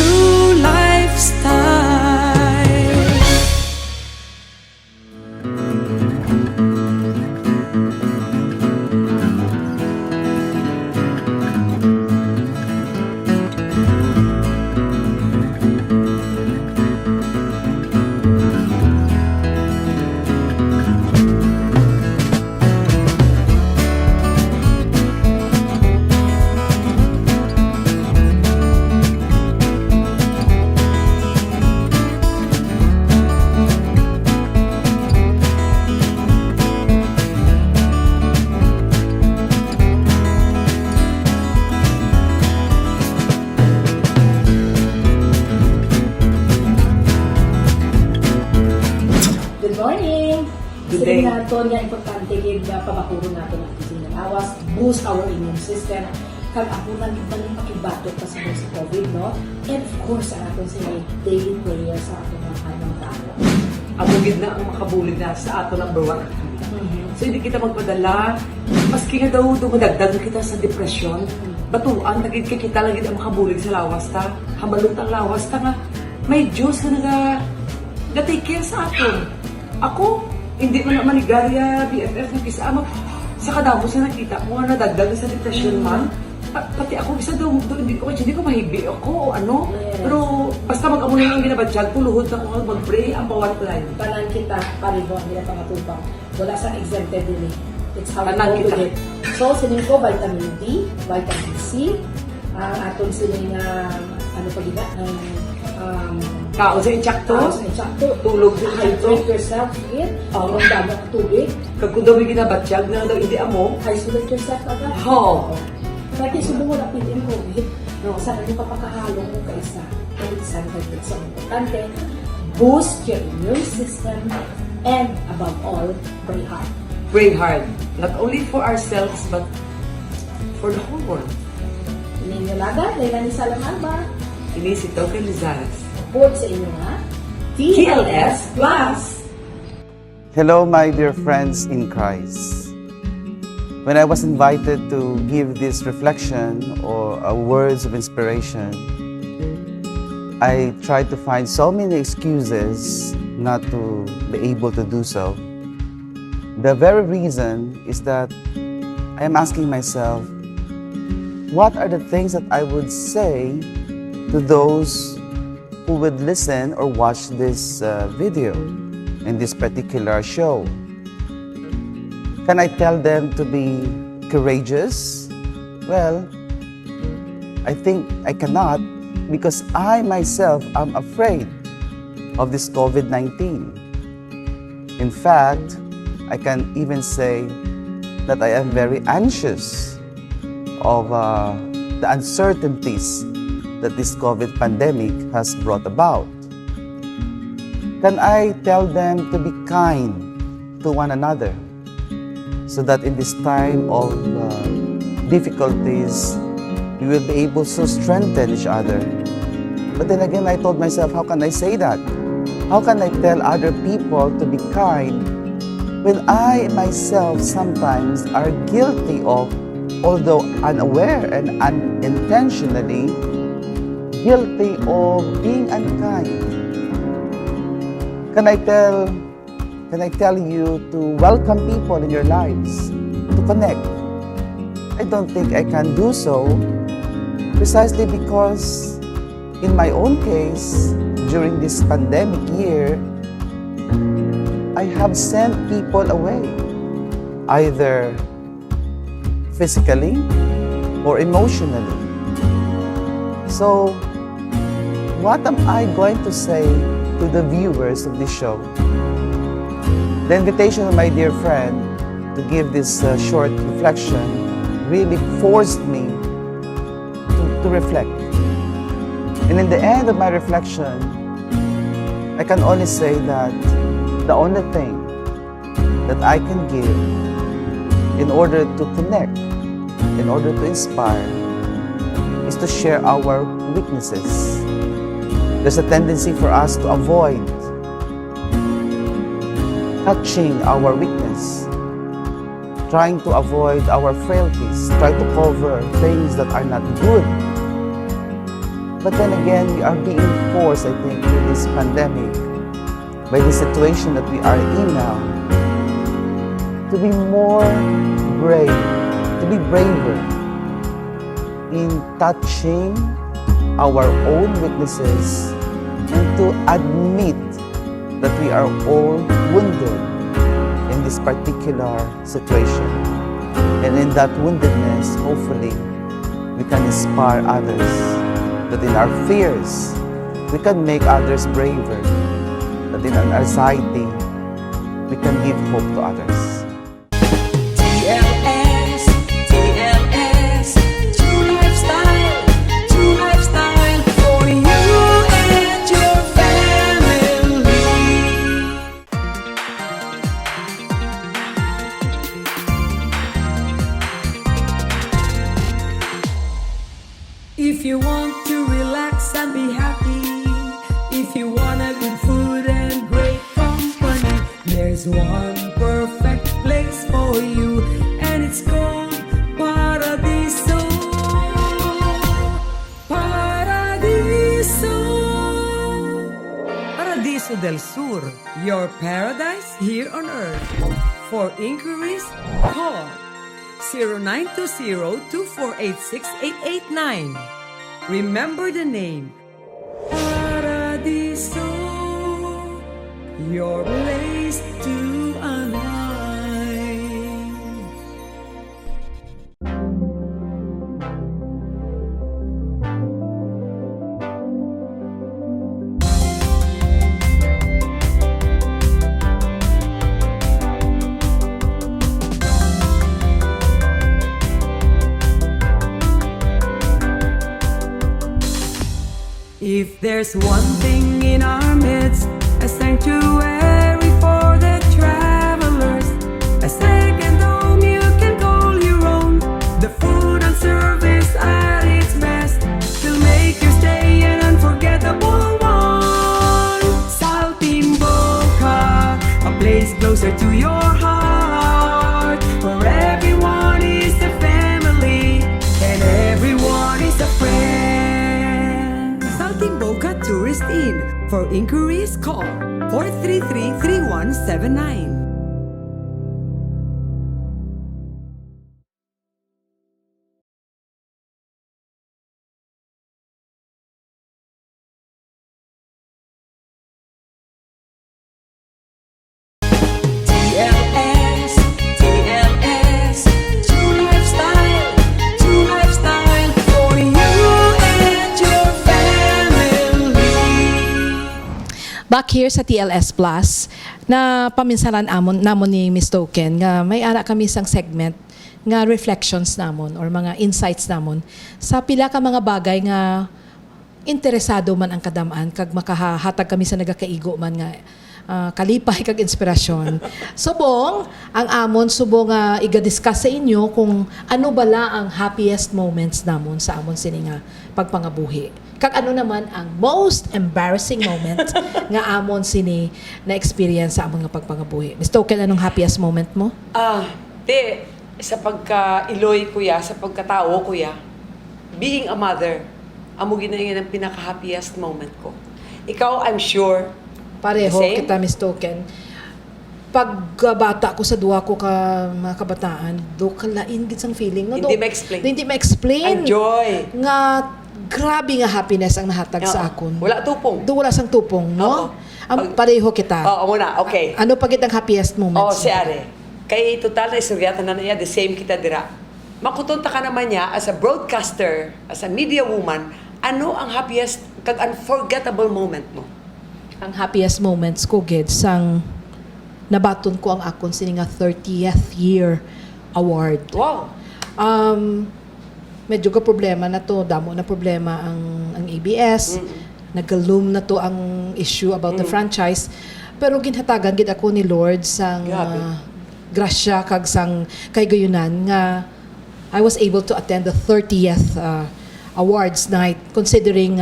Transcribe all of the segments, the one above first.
True Lifestyle. Sige nato nga importante gid nga pabakuro nato ang ating awas, boost our immune system kag apunan gid man pakibatok pa sa COVID, no? And of course ang aton sa daily prayer sa aton mga tao. Amo gid na ang makabulig na sa ato number 1. So hindi kita magpadala maski nga daw dumadagdag kita sa depression. Batuan nagid kita lang gid ang makabulig sa lawas ta. Hamalot ang lawas ta nga may Diyos nga take care sa aton. Ako hindi man manigarya BFF na kisama sa kadamos na nakita ko nga nadagdag sa depression man. Pati ako isa daw hindi ko mahibi ako o ano. Yes. Pero basta mag-amo lang ang ginabadyag, puluhod na ko mag-pray ang bawat line. Tanan kita paribo ang nila pangatubang. Wala sa exempted din eh. It's how Tanan we go kita. to it. So sining ko vitamin D, vitamin C, ang aton sining ano pa gina Kaon sa insakto, insakto, tulog sa insakto. hydrate yourself in, ang damo ng tubig, Kag kung daw may ginabadyag na daw hindi amo, isolate yourself agad. ho. Pati subo mo napit in COVID, no, sa kanyang papakahalong mo kaisa. And isang higit sa importante, boost your immune system and above all, pray hard. Pray hard. Not only for ourselves, but for the whole world. Ninyo laga, Layla ni Salaman ba? Ini si Token and Lei. Support sa inyo ha? TLS Plus! Hello, my dear friends in Christ. When I was invited to give this reflection or words of inspiration, I tried to find so many excuses not to be able to do so. The very reason is that I am asking myself, what are the things that I would say to those who would listen or watch this video in this particular show? Can I tell them to be courageous? Well, I think I cannot because I myself am afraid of this COVID-19. In fact, I can even say that I am very anxious of the uncertainties that this COVID pandemic has brought about. Can I tell them to be kind to one another so that in this time of difficulties, we will be able to strengthen each other? But then again, I told myself, how can I say that? How can I tell other people to be kind when I myself sometimes are guilty of, although unaware and unintentionally, guilty of being unkind? Can I tell you to welcome people in your lives, to connect? I don't think I can do so precisely because in my own case, during this pandemic year, I have sent people away, either physically or emotionally. So, what am I going to say to the viewers of this show? The invitation of my dear friend to give this short reflection really forced me to reflect. And in the end of my reflection, I can only say that the only thing that I can give in order to connect, in order to inspire, is to share our weaknesses. There's a tendency for us to avoid touching our weakness, trying to avoid our frailties, try to cover things that are not good. But then again, we are being forced, I think, with this pandemic, by the situation that we are in now, to be more brave, to be braver in touching our own weaknesses and to admit that we are all wounded in this particular situation. And in that woundedness, hopefully, we can inspire others. That in our fears, we can make others braver. That in our anxiety, we can give hope to others. TLS, TLS, True Lifestyle, True Lifestyle for you and your family. If you want to relax and be happy, if you wanna good food and great company, there's one perfect place for you, and it's called Paradiso. Paradiso. Paradiso del Sur, your paradise here on earth. For inquiries, call 0920-2486-889. Remember the name, Paradiso, your place to unwind. If there's one thing in our midst, a sanctuary for the travelers, a second home you can call your own, the food and service at its best will make your stay an unforgettable one. Saltimboca, a place closer to your heart, where everyone is a family and everyone is a friend. Saltimboca Tourist Inn. For inquiries, call 433-3179. TLS, TLS, True Lifestyle, True Lifestyle for you and your family. Back here sa TLS Plus, na paminsalan namon ni Miss Token, nga may ara kami isang segment nga reflections namon or mga insights namon sa pila ka mga bagay nga interesado man ang kadamaan kag makahatag kami sa nagakaigo man nga kalipay kag inspirasyon. Subong, ang amon subong nga iga-discuss sa inyo kung ano bala ang happiest moments namon sa amon sini nga pagpangabuhi. Kag ano naman ang most embarrassing moment nga amon sini na experience sa amon nga pagpangabuhi. Miss Token, anong happiest moment mo? Sa pagka-iloy kuya, sa pagkatao kuya, being a mother, amo ginaingin ang pinaka-happiest moment ko. Ikaw, I'm sure, Pareho the same? kita, Miss Token. Pagbata ko sa duwa ko ka mga kabataan, do kalain gid sang feeling no. Hindi ma-explain. Hindi ma-explain. Ang joy. Nga grabe nga happiness ang nahatag sa Oo. akon. Wala tupong. Do wala sang tupong, no? Oo. Ang pareho kita. Oo, muna, okay. Ano pa gid ang happiest moments? Si Are. Kay total na istoryata na niya, the same kita dira. Makutunta ka naman niya as a broadcaster, as a media woman, ano ang happiest kag unforgettable moment mo? Ang happiest moments ko gid sang nabaton ko ang akon sini nga 30th year award. Wow. Medyo ka problema na to, damo na problema ang ABS. Nagaloom na to ang issue about the franchise. Pero ginhatagan gid ako ni Lord sang Grabe. grasya kag sang kay gayunan nga I was able to attend the 30th awards night considering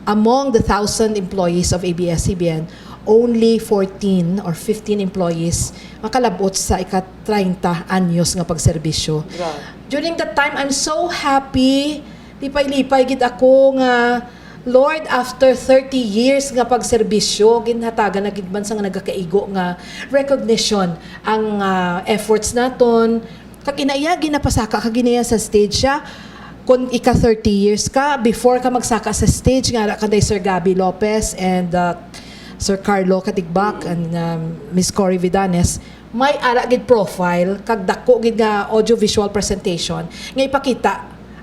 among the 1,000 employees of ABS-CBN, only 14 or 15 employees makalabot sa ika-30 anyos nga pagserbisyo. Grabe. During that time, I'm so happy lipay-lipay gid ako nga Lord, after 30 years nga pagserbisyo, ginhatagan na gid man sa nga nagakaigo nga recognition ang efforts naton. Kag inaya ginapasaka kag ginaya sa stage siya. Kung ika 30 years ka, before ka magsaka sa stage nga kanday Sir Gabby Lopez and Sir Carlo Katigbak and Miss Cory Vidanes, may ara gid profile kag dako gid nga audio-visual presentation nga ipakita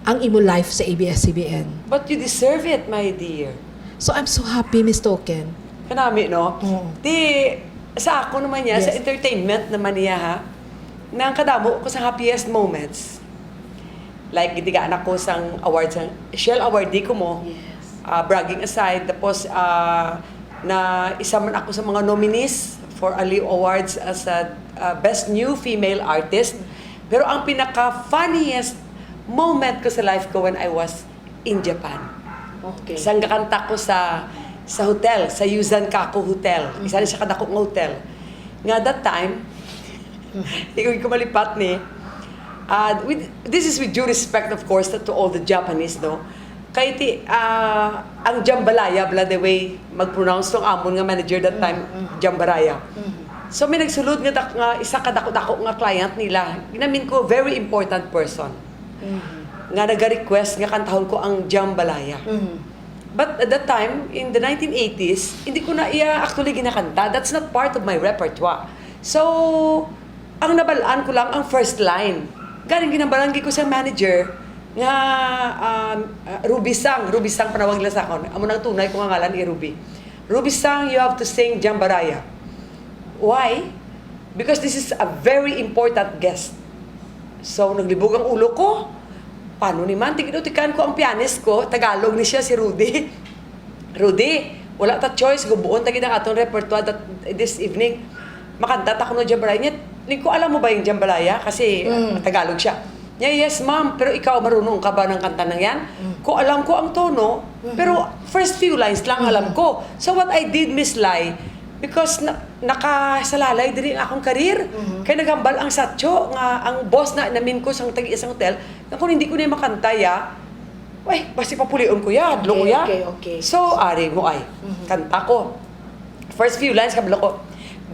ang imo life sa ABS-CBN. But you deserve it, my dear. So I'm so happy, Miss Token. Kanami, no? Di, sa ako naman niya, Yes. sa entertainment naman niya, ha? Nang kadamo ko sa happiest moments. Like, itigaan ako sang awards, sang Shell Awardee ko mo. Bragging aside, tapos na isa man ako sa mga nominees for Aliw Awards as a Best New Female Artist. Pero ang pinaka-funniest moment ko sa life ko when I was in Japan. Okay. Isang kakanta ko sa hotel, sa Yuzan Kako Hotel. Isa na siya kadako ng hotel. Nga that time, ikaw ko malipat ni, this is with due respect, of course, to all the Japanese, no? Kaya ang jambalaya, the way mag-pronounce tong amon nga manager that time, jambalaya. So may nagsulod nga isa kadako-dako nga client nila. Ginamin ko, very important person. Nga nag-request nga kantahon ko ang jambalaya. But at that time, in the 1980s, hindi ko na actually ginakanta. That's not part of my repertoire. So, ang nabalaan ko lang ang first line. Galing ginabalanggi ko sa manager nga Ruby Sang panawag nila sa akin. Amo nang tunay ko nga ngalan ni Ruby. Ruby Sang, you have to sing Jambalaya. Why? Because this is a very important guest. So, naglibog ang ulo ko. Paano ni man? Tigitikan ko ang pianist ko. Tagalog ni siya, si Rudy. Rudy, wala ta choice. Gubuon tagid ang atong repertoire this evening. Makanta ta ko ng Jambalaya niya. Hindi ko alam mo ba yung Jambalaya? Kasi Tagalog siya. Yeah, yes, ma'am. Pero ikaw, marunong ka ba ng kanta na yan? Ko alam ko ang tono, pero first few lines lang alam ko. So what I did, Miss Lai, because nakasalalay din ang akong karir. Kaya naghambal ang satyo, nga ang boss na namin ko sa tag-isang hotel, na kung hindi ko na makantaya, basi papulion ko ya, adlo ko ya. Okay. So, ari mo ay, kanta ko. First few lines, kabalo ko,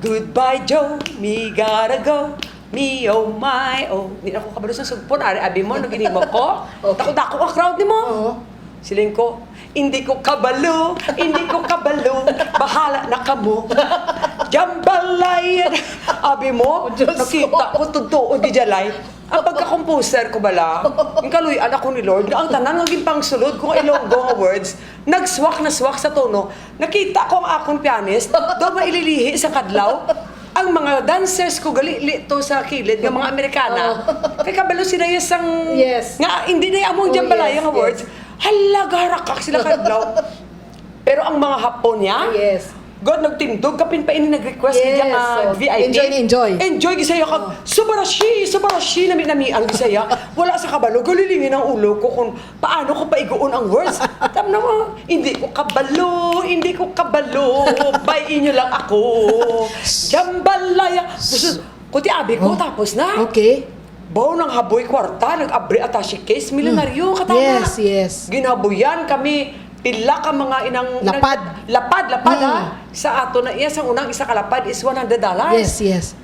goodbye, Joe, me gotta go. Me, oh my, oh. Hindi ako kabalo sa sugpon. Ari, abi mo, naginimo ko. Takot-dako ang crowd ni mo. Siling ko, hindi ko kabalo, bahala na kamo. Jambalaya. Abi mo, nakita ko tutuod di jalay. Ang pagka-composer ko bala, yung kaluyan ako ni Lord, na ang tanan ng pangsulod kung Ilonggo nga words, nagswak na swak sa tono. Nakita ko ang akong pianist, doon maililihi sa kadlaw. Ang mga dancers ko gali to sa kilid ng mga Amerikana. Kaya kabalo sila yung nga hindi na among jambalaya nga words. Hala, garakak sila kadlaw. Pero ang mga Hapon niya, God nagtindog, kapin pa ini nag-request niya nga VIP. Enjoy. Enjoy, gisaya kag, subarashi, nami-namian gisaya. Wala sa kabalo, galilingin ang ulo ko kung paano ko paiguon ang words. Tama mo, hindi ko kabalo, bayin niyo lang ako. Jambalaya. Kuti abi ko, tapos na. Okay. Baw ng haboy kwarta, nag-abre attache case, milyonaryo, katama. Yes. Ginabuyan kami, pila ka mga inang lapad ha. Sa ato na iya sang unang isa kalapad is $100. Yes.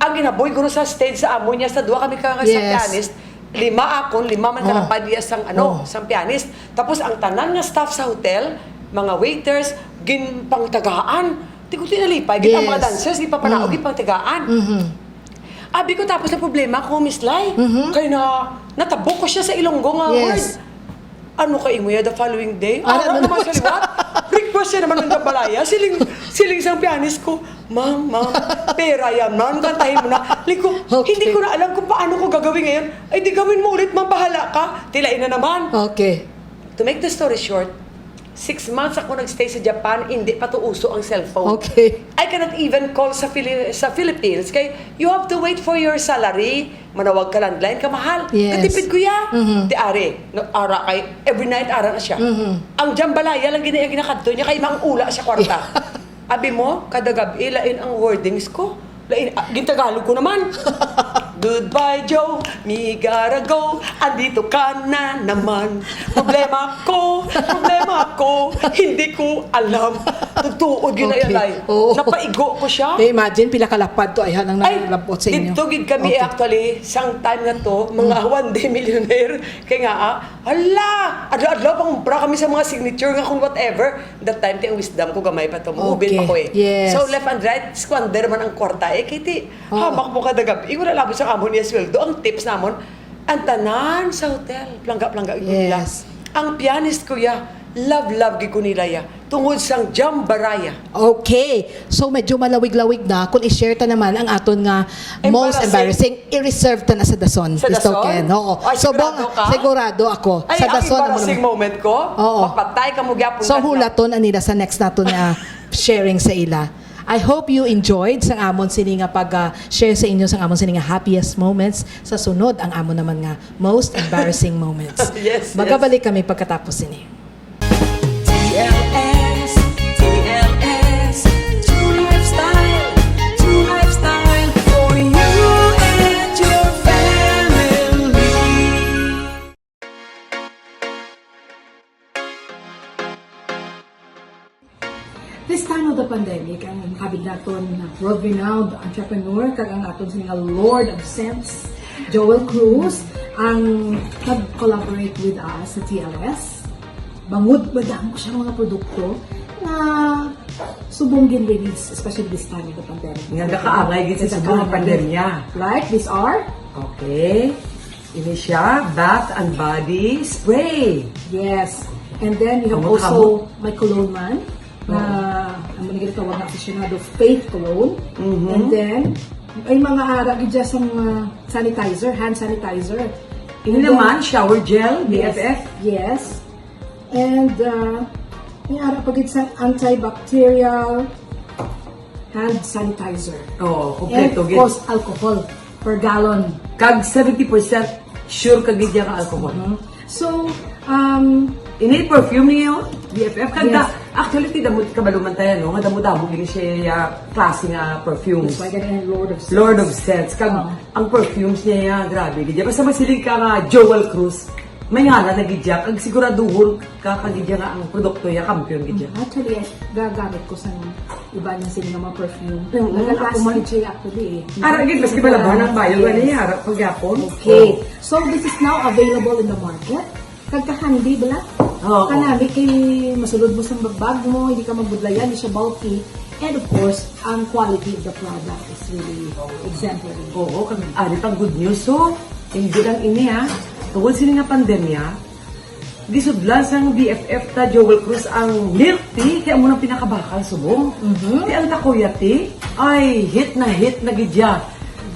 Ang ginaboy guro sa stage sa amo niya sa duha kami ka sa pianist. 5 man kalapad iya sang sang pianist. Tapos ang tanan nga staff sa hotel, mga waiters, ginpangtagaan. Di ko tinalipay gid ang mga dancers di pa panaog ginpangtagaan. Abi ko tapos na problema ko, Miss Lai. Kaya natabok ko siya sa Ilonggo nga word. Ano kay mo the following day? Ano naman sa liwat? Request siya naman ng jambalaya. Siling sang pianist ko, Ma'am, pera yan, ma'am. Kantahin mo na. Hindi ko na alam kung paano ko gagawin ngayon. Ay, di gawin mo ulit, ma'am. Bahala ka. Tilain na naman. Okay. To make the story short, 6 months ako nagstay sa Japan, hindi pa to uso ang cellphone. Okay. I cannot even call sa Philippines. Kaya you have to wait for your salary. Manawag ka landline ka mahal. Yes. Katipid ko ya. Di are, ara kay every night ara na siya. Ang jambalaya lang ginakadto niya kay mang ula sa kwarta. Abi mo kada gabi lain ang wordings ko. Lain gintagalog ko naman. Goodbye, Joe. Me gotta go. Andito ka na naman. Problema ko, hindi ko alam. Tutuod yun Okay. na yan, Oo. napaigo ko siya. Imagine, pila kalapad to, ay hanang nalapot sa inyo. dito gid kami Okay. actually, sang time na to, mga one day millionaire. Kaya nga, adlaw-adlaw pang bra kami sa mga signature nga kung whatever. That time, ang wisdom ko gamay pa to. Mubin Okay. pa ko eh. Yes. So, left and right, squander man ang kwarta. Kiti, Oo. hamak mo kada gabi. Wala labot sa amon niya sweldo. Ang tips namon, ang tanan sa hotel. Plangga-plangga nila. Yes. Ang pianist ko ya, love gid ko nila ya. Tungod sang jambaraya. Okay. So, medyo malawig-lawig na. Kung i-share ta naman ang aton nga most embarrassing, i-reserve ta na sa Dason. Sa Miss Dason? Token. Oo. Ay, sigurado ka? Sigurado ako. Ay, sa ang Dason. embarrassing moment ko, Oo. mapatay ka mo gyapon. So, hulaton anila sa next nato na sharing sa ila. I hope you enjoyed sa amon sini nga pag-share sa inyo sa amon sini nga happiest moments. Sa sunod, ang amon naman nga most embarrassing moments. Yes, Magkabalik kami pagkatapos sini. TLS, TLS, True Lifestyle, True Lifestyle for you and your family. This time of the pandemic, ang habig naton na world-renowned entrepreneur, kag ang aton sa mga Lord of Sense, Joel Cruz, ang nag-collaborate with us sa TLS. Bangod badang ko siya mga produkto na subong gin-release, especially this time of the pandemic. Nga nakaangay gid sa Cebu nga pandemya. Like, these are, Okay. Ini siya, bath and body spray. yes. And then, we have Kamot, also my cologne man, na ang mga tawag na aficionado Faith Cologne. And then, ay mga arag dyan sa mga sanitizer, hand sanitizer. Ini And naman, shower gel, yes, BFF. yes. And may arag pagit sa antibacterial hand sanitizer. Oh, And kompleto of gid. course, alcohol per gallon. Kag 70% sure kag gid ka alcohol. So, Ini perfume niyo, BFF. Kanda, Yes. actually, ti damot kabaluman tayo, no? Nga damo-damo gini siya klase nga perfumes. that's why ganyan yung Lord of Sense. Lord of Scents. Kag, Oh. ang perfumes niya, grabe. Gidya. Basta masilig ka nga, Joel Cruz. May ngala na gidya. Kag siguraduhon ka kagidya nga ang produkto niya, kampiyon gidya. Actually, gagamit ko sa iba niyang sila mga perfume. Oo, Nagagas ako man. siya actually eh. Ara, gid, maski pala ng bayo, Yes. gani, harap pagyapon. Okay. So, this is now available in the market. Kagka-handy, bala? Oo. Kanami kay masulod mo sa bag mo, hindi ka magbudlayan, hindi siya bulky. And of course, ang quality of the product is really exemplary. Oo, kag ari pang good news. So, hindi lang ini ha. Tungkol sini nga pandemya, gisudlan sang BFF ta Joel Cruz ang milk tea, kaya mo nang pinakabakal subong. Kaya ang takoya tea, ay hit na gidya.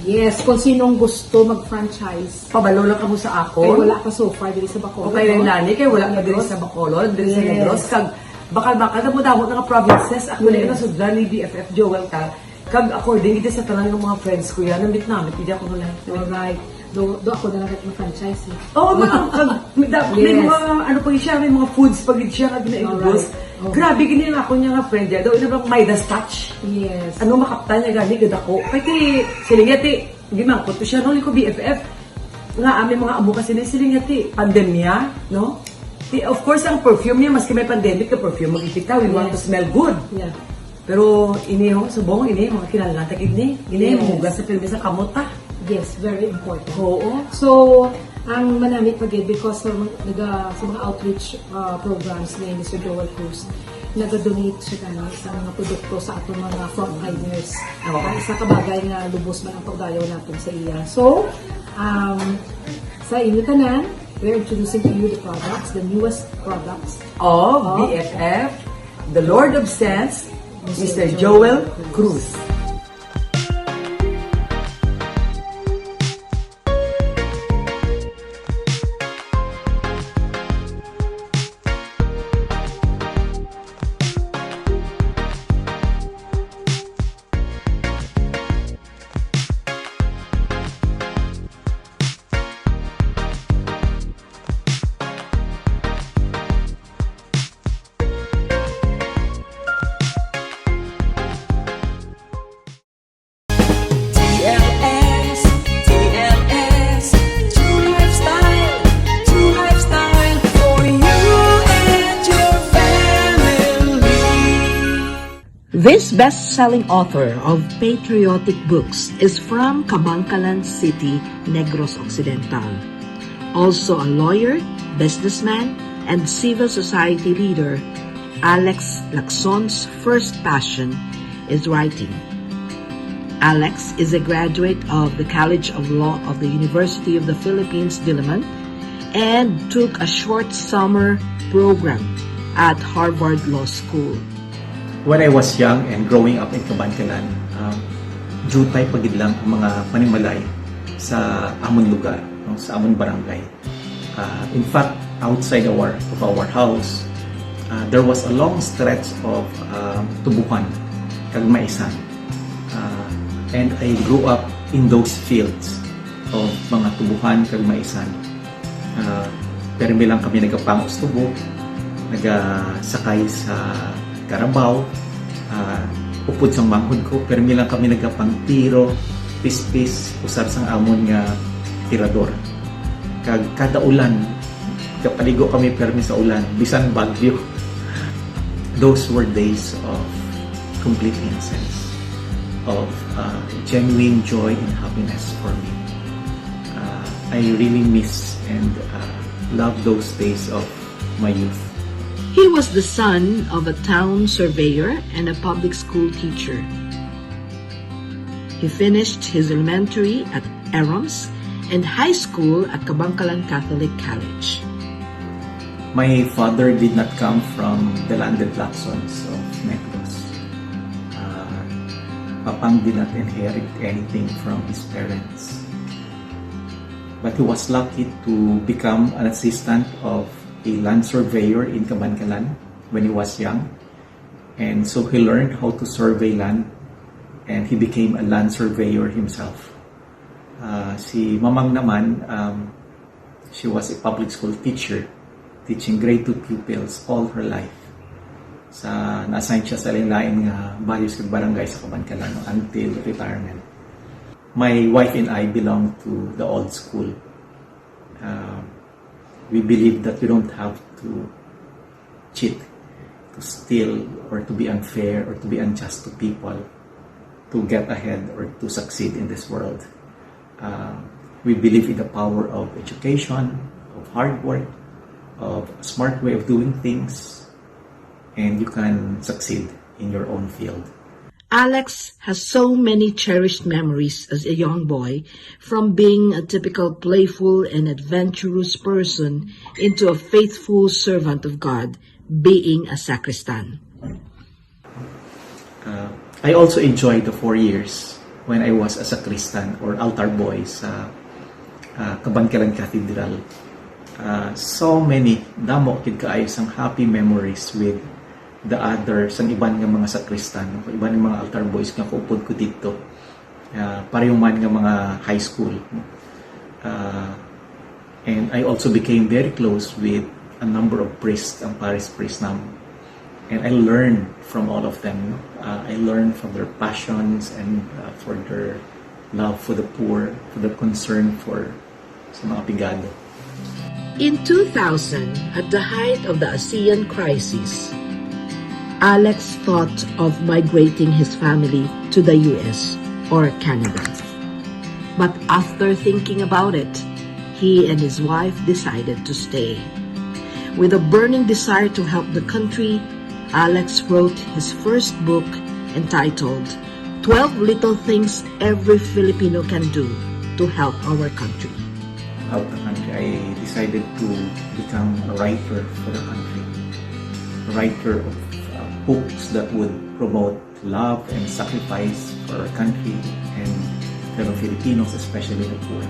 Yes, kung sinong gusto mag-franchise. Pabalo lang ka mo sa Kaya ako. wala pa so far dito sa Bacolod. Okay rin no? lani, kaya wala ka diri Negros. sa Bacolod, diri sa Yes. Negros. Kag bakal-bakal na mo damot nga provinces. Ako na yung nasudlan ni BFF Joel ka. Kag according ito sa tanan ng mga friends ko yan, namit hindi ako nulay. Alright. Do ako na lang mag-franchise eh. Oo, may Yes. mga, ano pa siya, may mga foods pag siya kag naibos. Alright. Grabe, gini nga ako niya nga friend niya. Daw, ina bang Midas touch? Yes. Ano makaptan niya gani, gad ako. Kaya ti, silingati, hindi man, kuto siya, no, liko BFF. Nga, amin mga amo kasi na silingati, pandemya, no? Ti, of course, ang perfume niya, maski may pandemic, yung perfume mag-ipita, we want to smell good. Yeah. Pero, ini yung, subong, ini, mga kinalantag, ini, Yes. mugas sa pilmi sa kamota. Yes, very important. Oo. So, ang manamit pagid because sa mga outreach programs ni Mr. Joel Cruz, nag-donate siya sa mga produkto sa atong mga frontliners. Oo. Ang isa kabagay nga lubos man ang pagdayaw natin sa iya. So, sa inyo tanan, we're introducing to you the products, the newest products. Of BFF, the Lord of Sense, Mr. Joel Cruz. This best-selling author of patriotic books is from Kabankalanon City, Negros Occidental. Also a lawyer, businessman, and civil society leader, Alex Lacson's first passion is writing. Alex is a graduate of the College of Law of the University of the Philippines, Diliman, and took a short summer program at Harvard Law School. When I was young and growing up in Kabankalanon, jutay pagid lang ang mga panimalay sa amon lugar, no, sa amon barangay. In fact, outside of our house, there was a long stretch of tubuhan, kag maisan. And I grew up in those fields of mga tubuhan kag maisan. Pero lang kami nagapangos tubo, nagasakay sa karabaw, upod sa manghod ko, pero lang kami nagapang tiro, pispis, usab sang amon nga tirador. Kag kada ulan, kapaligo kami permi sa ulan, bisan bagyo. Those were days of complete innocence, of genuine joy and happiness for me. I really miss and love those days of my youth. He was the son of a town surveyor and a public school teacher. He finished his elementary at Erams and high school at Kabankalanon Catholic College. My father did not come from the landed Lacsons of Negros. Papang did not inherit anything from his parents. But he was lucky to become an assistant of a land surveyor in Kabankalanon when he was young. And so he learned how to survey land and he became a land surveyor himself. Si Mamang naman, she was a public school teacher, teaching grade 2 pupils all her life. Na-assign siya sa lain-lain nga bayos kag barangay sa Kabankalanon until retirement. My wife and I belong to the old school. We believe that we don't have to cheat, to steal, or to be unfair, or to be unjust to people to get ahead or to succeed in this world. We believe in the power of education, of hard work, of a smart way of doing things, and you can succeed in your own field. Alex has so many cherished memories as a young boy, from being a typical playful and adventurous person into a faithful servant of God, being a sacristan. I also enjoyed the 4 years when I was a sacristan or altar boy sa Kabankalanon Cathedral. So many, damo kid kaayo sang happy memories with the others, ang iban nga mga sakristan, iban nga mga altar boys nga kaupod ko dito. Parehong man nga mga high school. And I also became very close with a number of priests, ang parish priest namin. And I learned from all of them. I learned from their passions and for their love for the poor, for their concern for sa mga pigado. In 2000, at the height of the ASEAN crisis, Alex thought of migrating his family to the US or Canada. But after thinking about it, he and his wife decided to stay. With a burning desire to help the country, Alex wrote his first book entitled 12 Little Things Every Filipino Can Do to Help Our Country. Out the country, I decided to become a writer for the country. A writer of books that would promote love and sacrifice for our country and fellow Filipinos, especially the poor.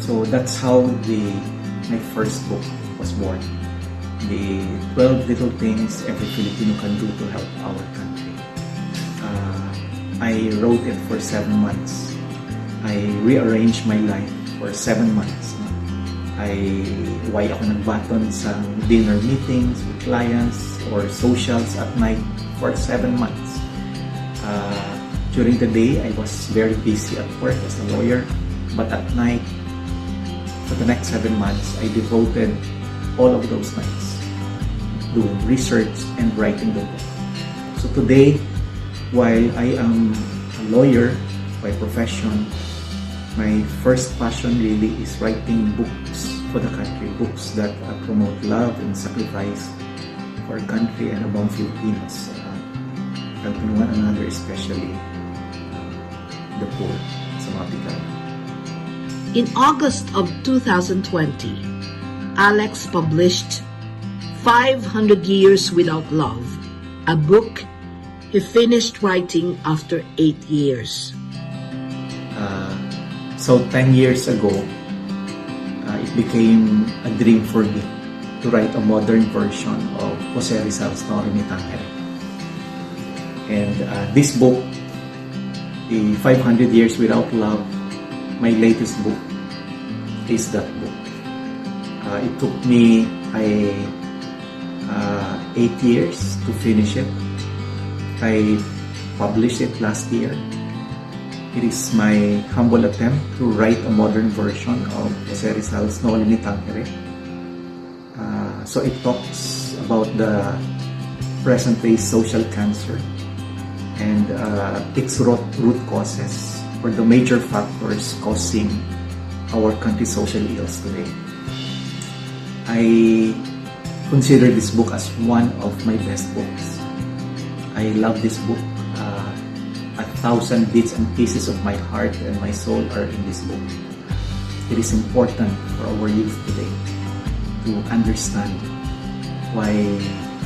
So that's how my first book was born. The 12 Little Things Every Filipino Can Do to Help Our Country. I wrote it for 7 months. I rearranged my life for 7 months. Why ako nagbaton sa dinner meetings with clients or socials at night for 7 months. During the day, I was very busy at work as a lawyer, but at night, for the next 7 months, I devoted all of those nights doing research and writing the book. So today, while I am a lawyer by profession, my first passion really is writing books for the country, books that promote love and sacrifice for our country and among Filipinos, helping one another, especially the poor sa mga bigay. In August of 2020, Alex published 500 Years Without Love, a book he finished writing after 8 years. So 10 years ago, it became a dream for me to write a modern version of Jose Rizal's Nori ni Tangere. And this book, the 500 Years Without Love, my latest book, is that book. It took me 8 years to finish it. I published it last year. It is my humble attempt to write a modern version of Jose Rizal's Noli ni Tangere. So it talks about the present-day social cancer and its root causes, or the major factors causing our country's social ills today. I consider this book as one of my best books. I love this book. 1,000 bits and pieces of my heart and my soul are in this book. It is important for our youth today to understand why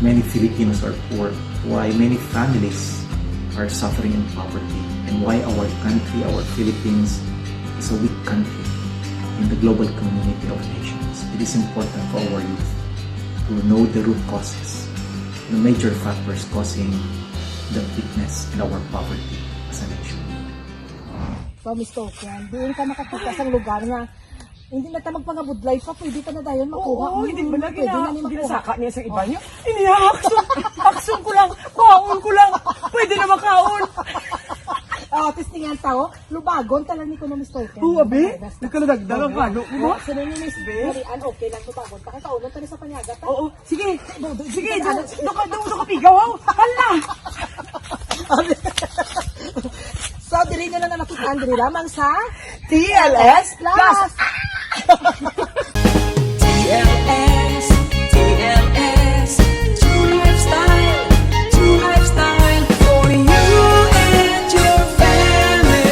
many Filipinos are poor, why many families are suffering in poverty, and why our country, our Philippines, is a weak country in the global community of nations. It is important for our youth to know the root causes, the major factors causing the weakness in our poverty as a nation. So, Miss Token, doon ka makakita sa lugar na hindi na tayo magpangabudlay pa, pwede ka na dayon makuha. Oo, hindi ba lagi Pwede na, ni hindi makuha. nasaka niya sa iba niya. Action ko lang, kaon ko lang, pwede na makaon. Testingan tao, lubagon talang ni ko na Miss Token. Oo, abe, nagkanadagdag ang kano mo. So, nung Miss Marian, okay lang lubagon. Pakakaunan tayo sa panyaga. Oo, sige, doon ka pigaw, hala. So, diri nyo na nakitaan diri lamang sa TLS Plus. TLS, TLS, True Lifestyle, True Lifestyle for you and your family.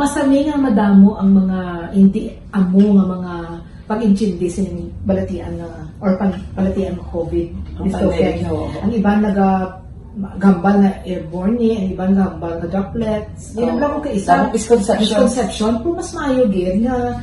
Masani nga madamo ang mga hindi amo nga mga pag-intindi sa balatian nga or balatian ng COVID. Pandemic, Ang iba gambal na airborne ni, ang iba gambal na droplets. Yan lang ko isa. Misconception. Pero mas maayo gin nga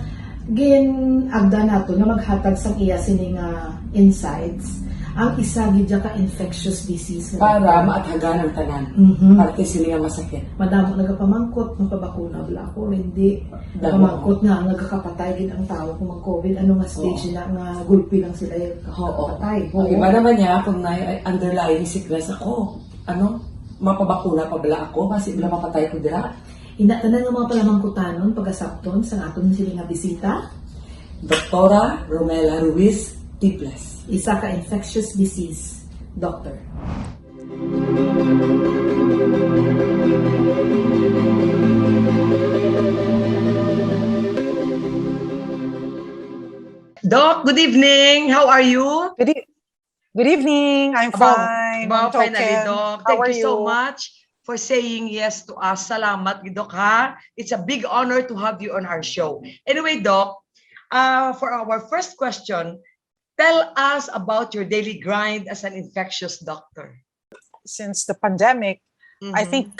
agda nato nga maghatag sa iya sini nga insights. Ang isa gid ka infectious disease Para maathagan ang tanan. Parte sila nga masakit. Madamo nagapamangkot ng pabakuna wala ko hindi pamangkot nga nagakapatay gid ang tao kung mag-COVID ano nga stage na nga gulpi lang sila yung kapatay. Ang iba naman niya kung na underlying sickness ako, mapabakuna pa bala ako kasi bala mapatay ko dira. Inatanan nga mga palamangkutanon pag-asapton sa aton sila nga bisita. Doktora Rommela Tiples. Isa ka infectious disease doctor. Doc, good evening. How are you? Good evening. I'm fine. Wow, Token. finally, Doc. How Thank are you so much for saying yes to us. Salamat, Doc, ha? It's a big honor to have you on our show. Anyway, Doc, for our first question, tell us about your daily grind as an infectious doctor. Since the pandemic, I think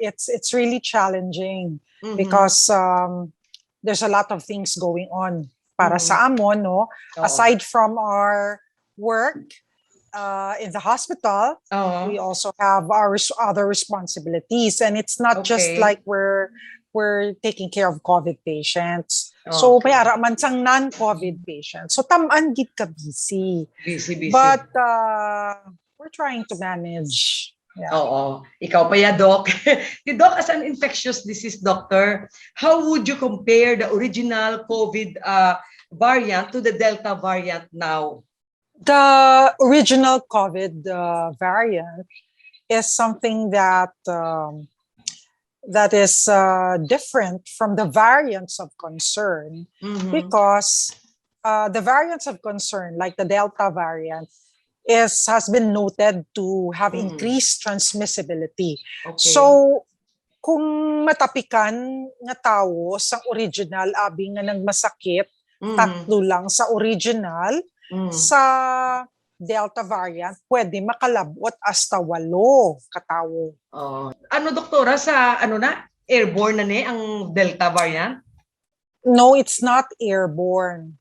it's really challenging because there's a lot of things going on para sa amon, no? Aside from our work in the hospital, we also have our other responsibilities, and it's not just like we're taking care of COVID patients. So may ara man sang non-COVID patients. So tamaan gid ka busy. Busy. But we're trying to manage. Yeah. Oo. Ikaw pa ya, Doc. The Doc, as an infectious disease doctor, how would you compare the original COVID variant to the Delta variant now? The original COVID variant is something that that is different from the variants of concern because the variants of concern, like the Delta variant, has been noted to have increased transmissibility. So, kung matapikan nga tao sa original, abi nga nagmasakit, tatlo lang sa original, sa Delta variant, pwede makalabot hasta 8 katao. Ano, doktora, sa airborne na ni ang Delta variant? No, it's not airborne.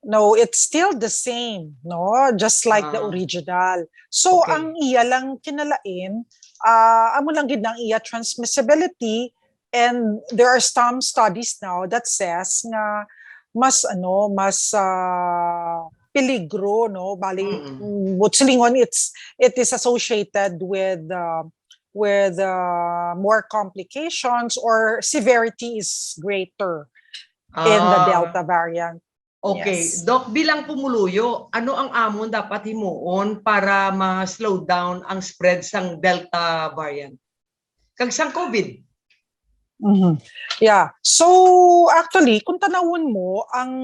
No, it's still the same, no? Just like the original. So, ang iya lang kinalain, amo lang gid ang iya transmissibility, and there are some studies now that says nga mas peligro, no? Bali, silingon, it is associated with more complications, or severity is greater in the Delta variant. Okay. Yes. Doc, bilang pumuluyo, ano ang amon dapat himuon para ma-slow down ang spread sang Delta variant? Kag sang COVID? Yeah. So, actually, kung tanawon mo ang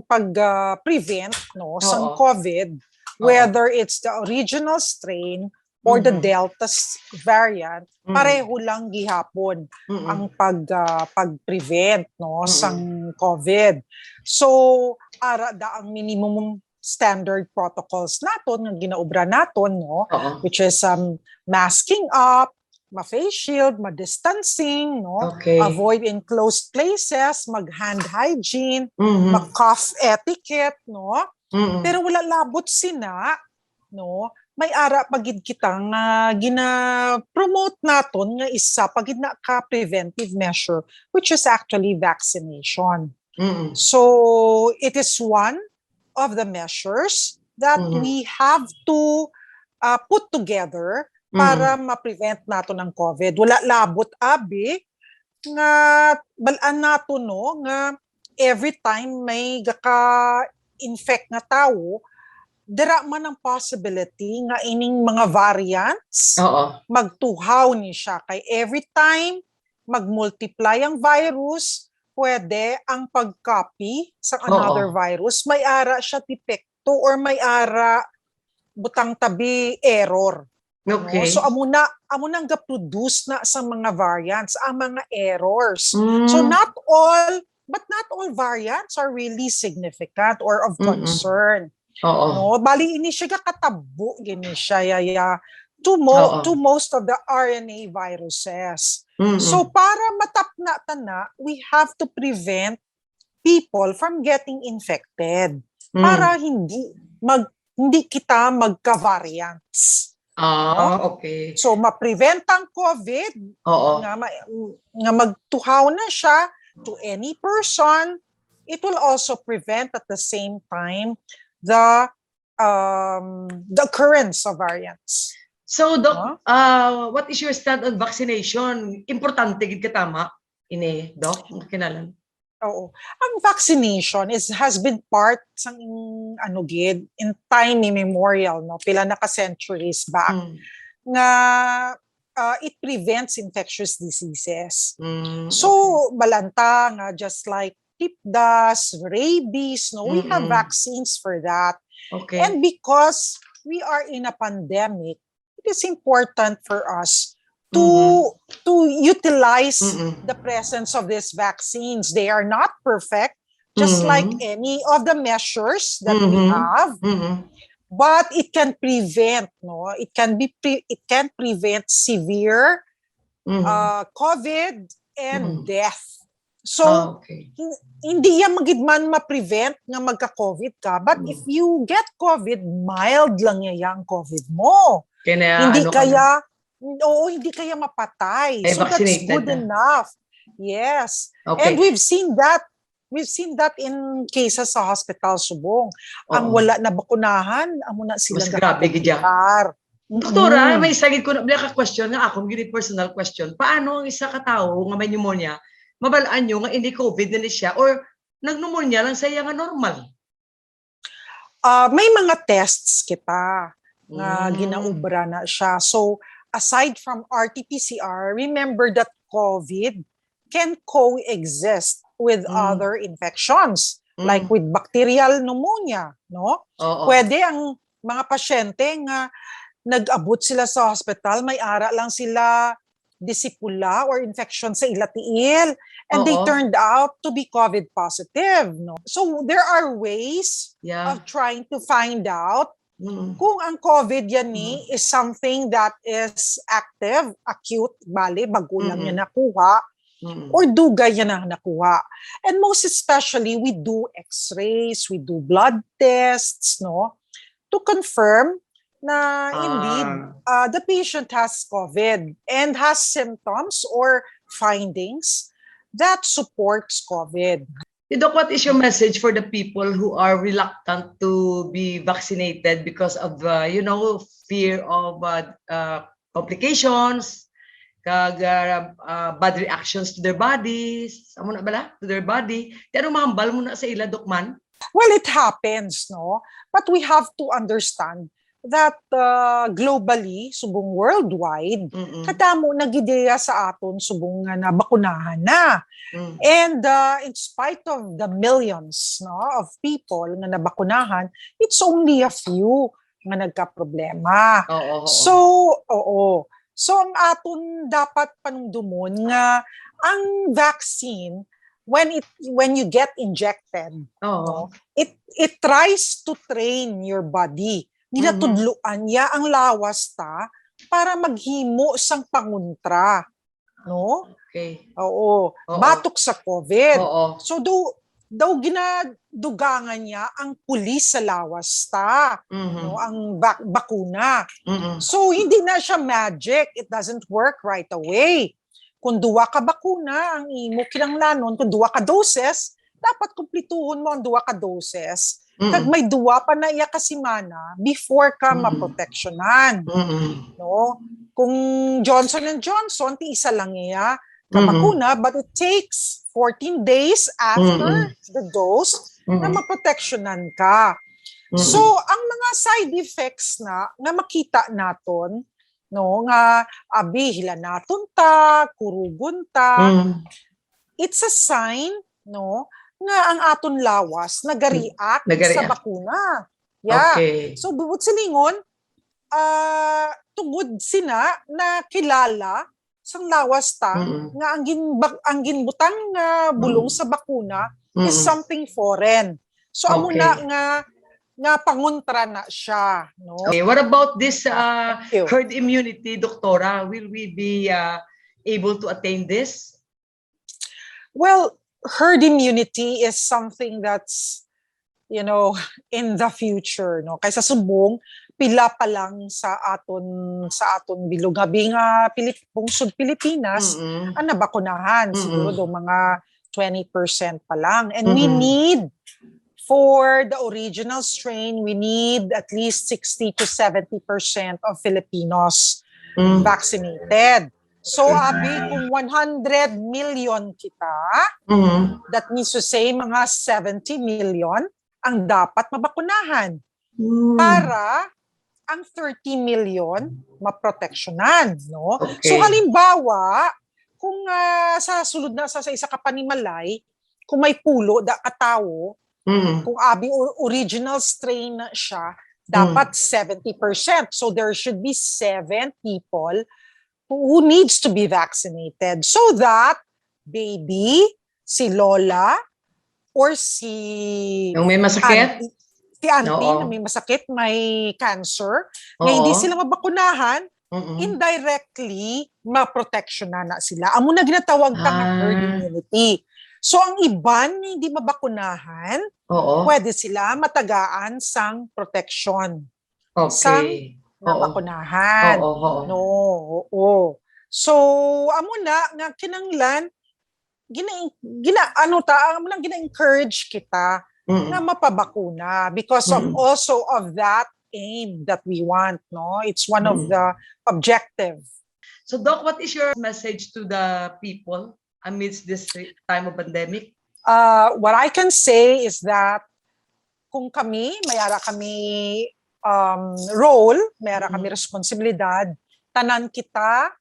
pag-prevent sa COVID, whether it's the original strain or the Delta variant, pareho lang gihapon ang pag-prevent sang COVID. So, ara da ang minimum standard protocols naton nga ginaobra naton, which is masking up, ma-face shield, ma-distancing, avoid enclosed places, mag-hand hygiene, ma-cough etiquette, pero wala labot sina, may ara pagid kita nga gina-promote naton nga isa pagid na ka preventive measure, which is actually vaccination. So it is one of the measures that we have to put together para ma-prevent nato ng COVID. Wala labot abi nga balaan nato nga every time may gaka-infect nga tao, dira man ang possibility nga ining mga variants magtuhaw ni siya. Kay every time mag-multiply ang virus, pwede ang pag-copy sa another virus. May ara siya depekto or may ara butang tabi error. Okay. No? So amo nang ga-produce na sa mga variants, ang mga errors. So not all variants are really significant or of concern. Oo. No, bali ini siya katabo gini siya to most of the RNA viruses. So para matapna tana, we have to prevent people from getting infected para hindi kita magka-variants. Okay. So ma-prevent ang COVID Oo. nga magtuhaw na siya to any person. It will also prevent at the same time the occurrence of variants. So, Doc, what is your stand on vaccination? Importante gid ka tama ini, Doc, kinalan. Oo. Ang vaccination has been part sang in time immemorial, no, pila na ka centuries back nga it prevents infectious diseases. So balanta nga just like tip dust, rabies, no, we have vaccines for that. Okay. And because we are in a pandemic, it is important for us to utilize the presence of these vaccines. They are not perfect, just like any of the measures that we have, but it can prevent. No, it can prevent severe COVID and death. So hindi yan magidman ma-prevent nga magka-COVID ka, but if you get COVID, mild lang yung COVID mo. Hindi kaya mapatay. So that's good enough. Yes. Okay. And we've seen that in cases sa Hospital Subong. Ang wala na bakunahan, amo na sila mas grabe gidya. Doktora, may sagid ko na ka question nga akong gid personal question. Paano ang isa ka tawo nga may pneumonia, mabalaan nyo nga hindi COVID na siya or nagpneumonia lang saya nga normal? May mga tests kita na ginaubra na siya. So aside from RT-PCR, remember that COVID can coexist with other infections, like with bacterial pneumonia, no? Pwede ang mga pasyente nga nag-abot sila sa hospital, may ara lang sila disipula or infection sa ilatiil, and they turned out to be COVID positive, no? So there are ways of trying to find out kung ang COVID yan is something that is active, acute, bago lang yan nakuha, or dugay yan ang nakuha. And most especially, we do x-rays, we do blood tests, no, to confirm na indeed the patient has COVID and has symptoms or findings that supports COVID. Doc, what is your message for the people who are reluctant to be vaccinated because of fear of complications, bad reactions to their bodies, to their body? Pero mahambal mo na sa ila, Doc man? Well, it happens, no? But we have to understand that globally, subong worldwide, kadamo nagideya sa aton subong nga na bakunahan na. And in spite of the millions, no, of people nga nabakunahan, it's only a few nga nagka-problema. So ang aton dapat panumdumon nga ang vaccine, when you get injected, no, it tries to train your body. Ginatudluan niya ang lawas ta para maghimo sang panguntra, no? Okay. Batok sa COVID. So daw ginadugangan niya ang pulis sa lawas ta, no, ang bakuna. So hindi na siya magic. It doesn't work right away. Kung duwa ka bakuna, ang imo kinanglanon, kung duwa ka doses, dapat kumplituhon mo ang duwa ka doses. Kag may duwa pa na iya kasimana before ka maproteksyonan. No? Kung Johnson & Johnson, ti isa lang iya kabakuna, but it takes 14 days after the dose na maproteksyonan ka. So, ang mga side effects na makita naton, no, nga hila naton ta, kurugon ta, it's a sign, no, nga ang aton lawas nagariak sa bakuna. Yeah. Okay. So bubot silingon, tungod sina na kilala sang lawas ta nga ang ginbutang nga bulong sa bakuna is something foreign. So amo Okay. na nga pangontra na siya, no? Okay, what about this Thank you. herd immunity, Doktora? Will we be able to attain this? Well, herd immunity is something that's, you know, in the future, no? Kaysa subong pila pa lang sa aton bilog nga bungsod Pilipinas ang nabakunahan siguro do mga 20% pa lang, and we need, for the original strain, we need at least 60 to 70% of Filipinos vaccinated. So abi kung 100 million kita, that means to say mga 70 million ang dapat mabakunahan para ang 30 million maproteksyonan, no? Okay. So halimbawa, kung sa sulod na sa isa ka panimalay, kung may pulo da katawo, kung abi original strain na siya, dapat 70%. So there should be 7 people who needs to be vaccinated so that baby, si lola, or si Yung may masakit? si auntie Oo. na may masakit, may cancer, Oo. na hindi sila mabakunahan, indirectly maproteksyonan na sila. Amo na ginatawag ta nga herd immunity. So ang iban hindi mabakunahan, pwede sila matagaan sang protection. Sang Okay. nabakunahan. Oo. No, oo. So amo na nga kinanglan gina-encourage kita na mapabakuna because of also of that aim that we want, no? It's one of the objective. So, Doc, what is your message to the people amidst this time of pandemic? What I can say is that kung mayara kami role, mayara kami responsibilidad, tanan kita,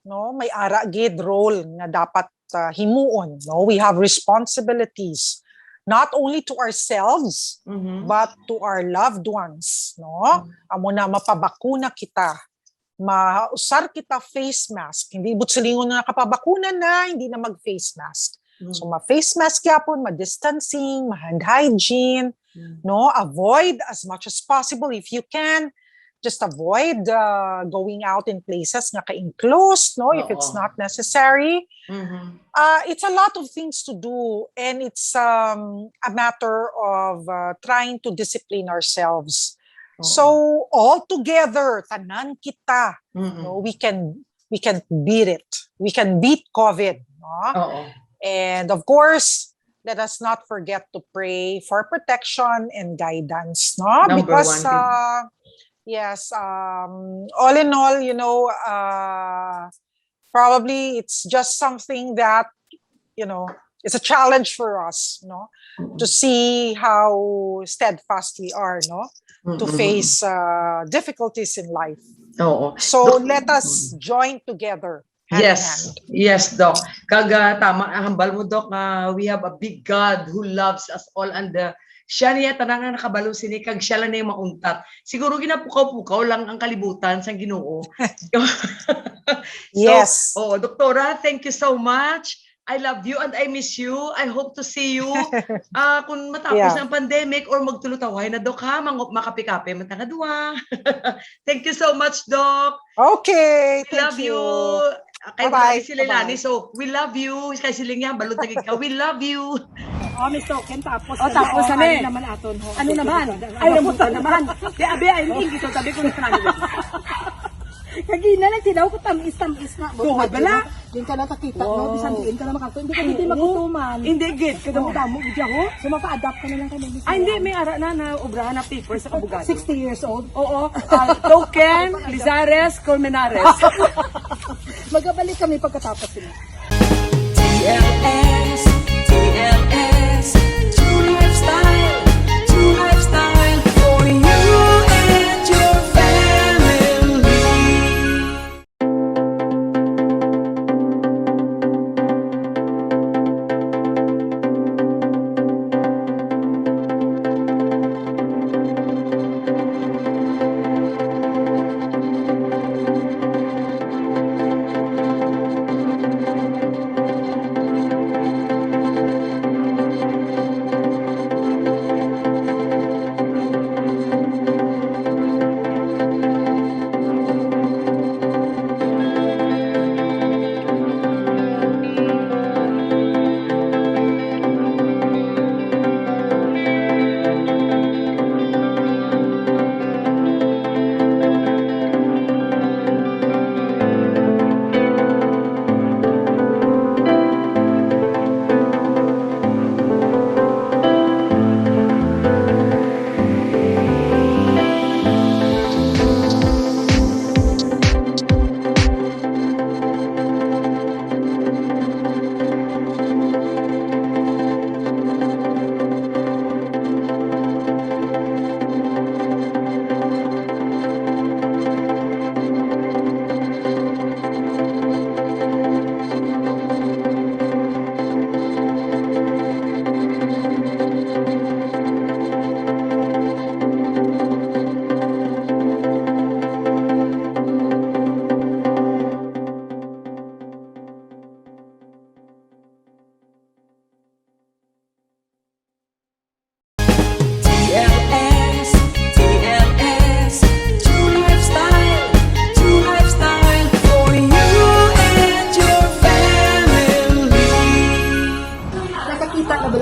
no, may ara gid role nga dapat himuon, no? We have responsibilities not only to ourselves but to our loved ones, no? Amo na mapabakuna kita, mausar kita face mask, hindi butsalingon na nakapabakunan na hindi na mag face mask. So ma-face mask yapon, ma-distancing, ma-hand hygiene, no? Avoid as much as possible if you can. Just avoid going out in places nga ka-enclosed, no? If it's not necessary. It's a lot of things to do, and it's a matter of trying to discipline ourselves. So all together, tanan kita, no? We can beat it. We can beat COVID, no? And of course, let us not forget to pray for protection and guidance, no? Because yes, all in all, you know, probably it's just something that, you know, it's a challenge for us, no, to see how steadfast we are, no, to face difficulties in life. So let us join together. Hand in hand. Yes, Doc. Kaga tama ang hambal mo, Doc. We have a big God who loves us all, and siya niya tanang na nakabalo sini kag siya lang na yung mauntat. Siguro ginapukaw-pukaw lang ang kalibutan sa Ginoo. Yes. So, Doktora, thank you so much. I love you and I miss you. I hope to see you kung matapos ang pandemic or magtulutaway na, Doc, ha? Makapi-kapi, matanga-duwa. Thank you so much, Doc. Okay. We love you. Bye-bye. Sila Lani, so we love you. Kay siling yan, balot tagig ka. We love you. Miss Token, tapos tapos ano naman aton. Ano naman? Ay, rambutan naman. Di abi, ay, hindi ito. Sabi ko na Kagina lang, tinaw ko tamis nga. Tuhod bala? Din ka na takita, no? Bisan din ka na makanto. Hindi ka hindi magutuman. Hindi, gid. Kadamo-damo, gidya ho. So, mapa-adapt ka na lang kami. Ay, hindi. May ara na obrahan na paper sa kabugado. 60 years old. Oo. Token, Lizares, Colmenares. Magabalik kami pagkatapos sila. TLS, TLS, True Lifestyle, True Lifestyle for you and your family.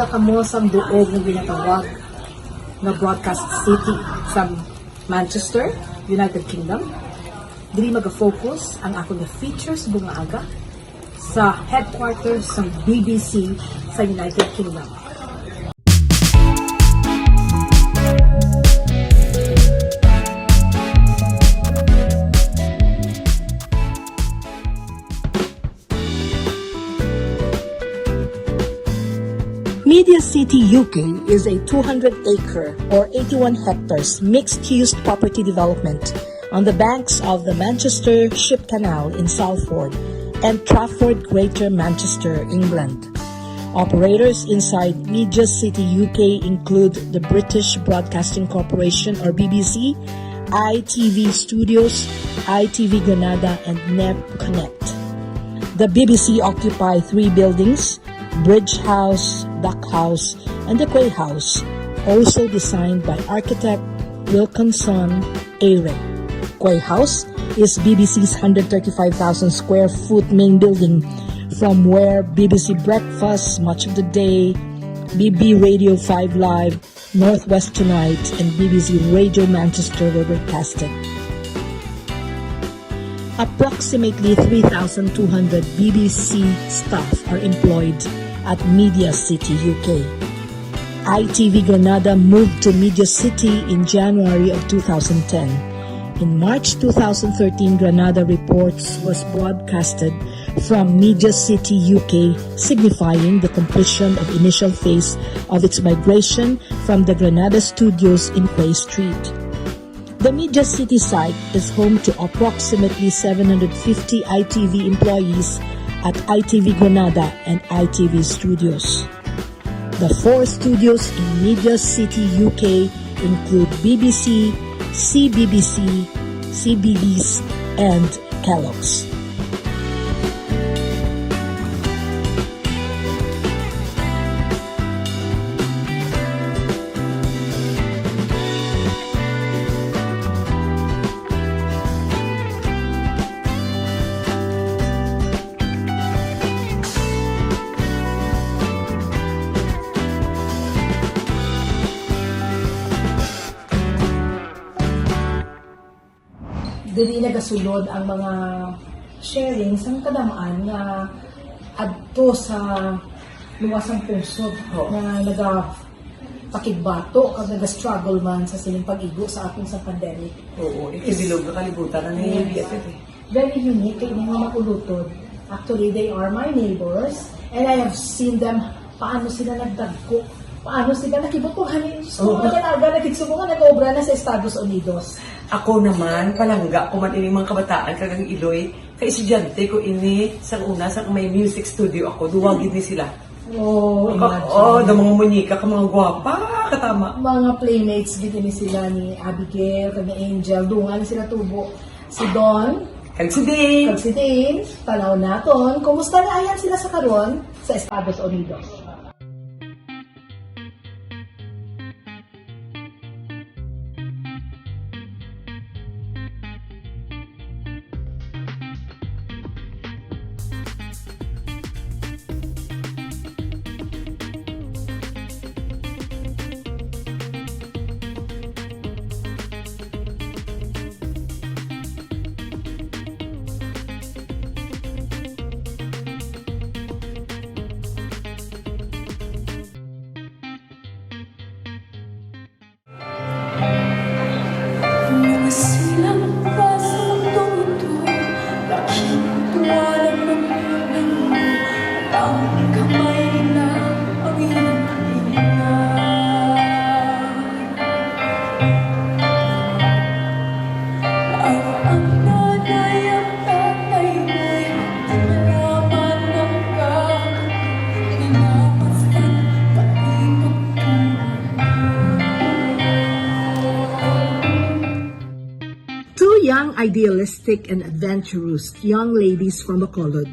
wala ka mo sa duog na ginatawag na broadcast city sa Manchester, United Kingdom. Dili maga-focus ang ako na features bunga sa headquarters ng BBC sa United Kingdom. Media City UK is a 200-acre or 81 hectares mixed-use property development on the banks of the Manchester Ship Canal in Salford and Trafford, Greater Manchester, England. Operators inside Media City UK include the British Broadcasting Corporation or BBC, ITV Studios, ITV Granada, and NEP Connect. The BBC occupy 3 buildings: Bridge House, Duck House, and the Quay House, also designed by architect Wilkinson Eyre. Quay House is BBC's 135,000 square foot main building, from where BBC Breakfast, Much of the Day, BB Radio 5 Live, Northwest Tonight, and BBC Radio Manchester were broadcasted. Approximately 3,200 BBC staff are employed at Media City UK. ITV Granada moved to Media City in January of 2010. In March 2013, Granada Reports was broadcasted from Media City UK, signifying the completion of initial phase of its migration from the Granada studios in Quay Street. The Media City site is home to approximately 750 ITV employees at ITV Granada and ITV Studios. The 4 studios in Media City UK include BBC, CBBC, CBeebies, and Kellogg's. Dili nagasulod ang mga sharing sa kadamaan nga adto sa luwasang pusod na nagapakigbato kag naga-struggle man sa sining pag-igo sa atong sa pandemic. Oo, ikibilog na kalibutan na Yes. Very unique kay mga makulutod. Actually, they are my neighbors and I have seen them paano sila nagdagko, paano sila nakibutuhan. So, nagalaga, nakigsubungan, nag-obra na sa Estados Unidos. Ako naman, palangga, kuman ini mga kabataan kagang Iloy, kay estudyante ko ini sa una sa may music studio ako, duwagid ni sila. Oh, imagine. Da mga munyika ka mga gwapa, katama. Mga playmates din ni sila ni Abigail, kag ni Angel, dungan sila tubo. Si Don, Kag si Dane. kag si Dane, tanaw naton, kumusta na ayan sila sa karon sa Estados Unidos? Silang pa sa mundong ito, laking tuwalan ng bulan mo, ang kamay na ang iyong ang nanay ang tatay mo'y nalaman ng kinamastan pati Two young, idealistic, and adventurous young ladies from Bacolod,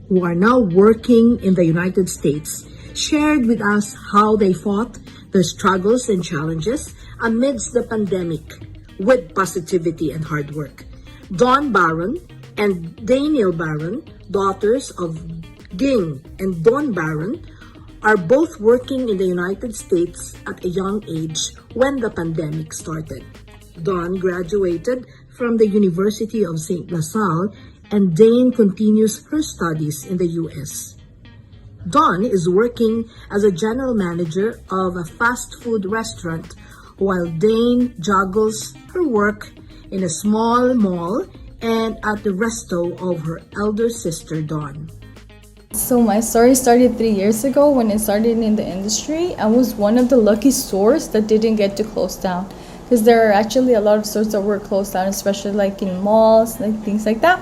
who are now working in the United States, shared with us how they fought their struggles and challenges amidst the pandemic with positivity and hard work. Dawn Barron and Daniel Barron, daughters of Ging and Don Barron, are both working in the United States at a young age when the pandemic started. Dawn graduated from the University of St. LaSalle and Dane continues her studies in the US. Dawn is working as a general manager of a fast food restaurant while Dane juggles her work in a small mall and at the resto of her elder sister Dawn. So my story started 3 years ago when I started in the industry. I was one of the lucky stores that didn't get to close down, because there are actually a lot of stores that were closed down, especially like in malls, like things like that.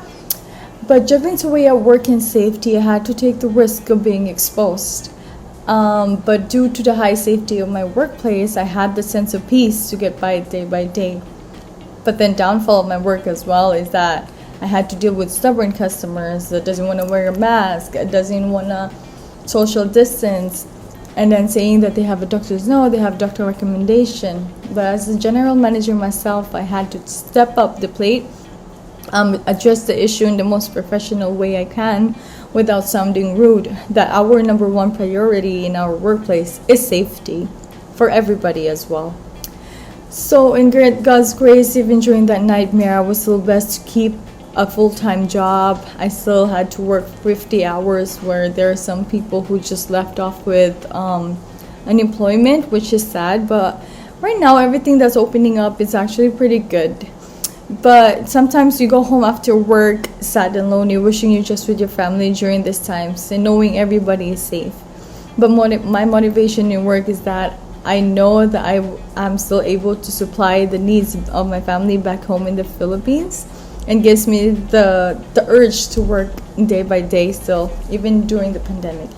But juggling to weigh out work and safety, I had to take the risk of being exposed. But due to the high safety of my workplace, I had the sense of peace to get by day. But then downfall of my work as well is that I had to deal with stubborn customers that doesn't want to wear a mask, doesn't want to social distance, and then saying that they have a doctor's note, they have doctor recommendation. But as a general manager myself, I had to step up the plate, address the issue in the most professional way I can without sounding rude. That our number one priority in our workplace is safety for everybody as well. So in God's grace, even during that nightmare, I was still blessed to keep a full-time job. I still had to work 50 hours, where there are some people who just left off with unemployment, which is sad. But right now, everything that's opening up is actually pretty good. But sometimes you go home after work, sad and lonely, wishing you're just with your family during these times and knowing everybody is safe. But my motivation in work is that I know that I'm still able to supply the needs of my family back home in the Philippines, and gives me the urge to work day by day still, even during the pandemic.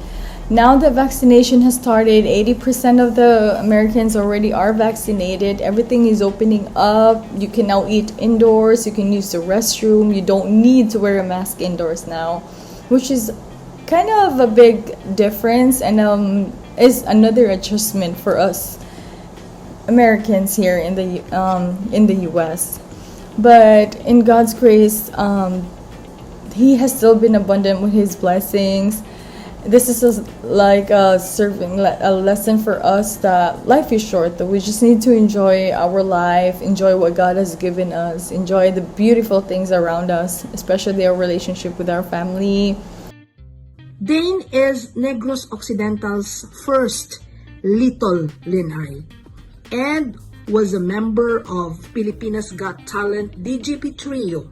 Now that vaccination has started, 80% of the Americans already are vaccinated. Everything is opening up. You can now eat indoors. You can use the restroom. You don't need to wear a mask indoors now, which is kind of a big difference, and is another adjustment for us Americans here in the U.S. But in God's grace, He has still been abundant with His blessings. This is a lesson for us that life is short, that we just need to enjoy our life, enjoy what God has given us, enjoy the beautiful things around us, especially our relationship with our family. Dane is Negros Occidental's first Little Linay and was a member of Pilipinas Got Talent DGP Trio.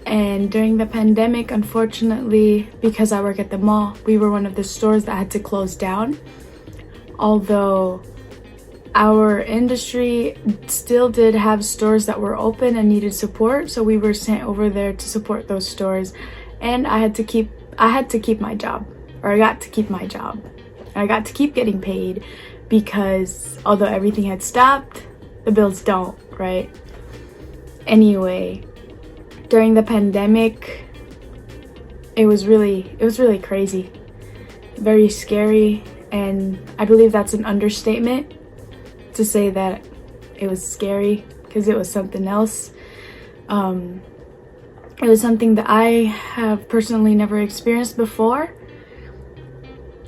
And during the pandemic, unfortunately, because I work at the mall, we were one of the stores that had to close down. Although our industry still did have stores that were open and needed support, so we were sent over there to support those stores. And I had to keep my job, or I got to keep my job. I got to keep getting paid because although everything had stopped, the bills don't, right? Anyway, during the pandemic, it was really crazy, very scary, and I believe that's an understatement to say that it was scary, because it was something else. It was something that I have personally never experienced before,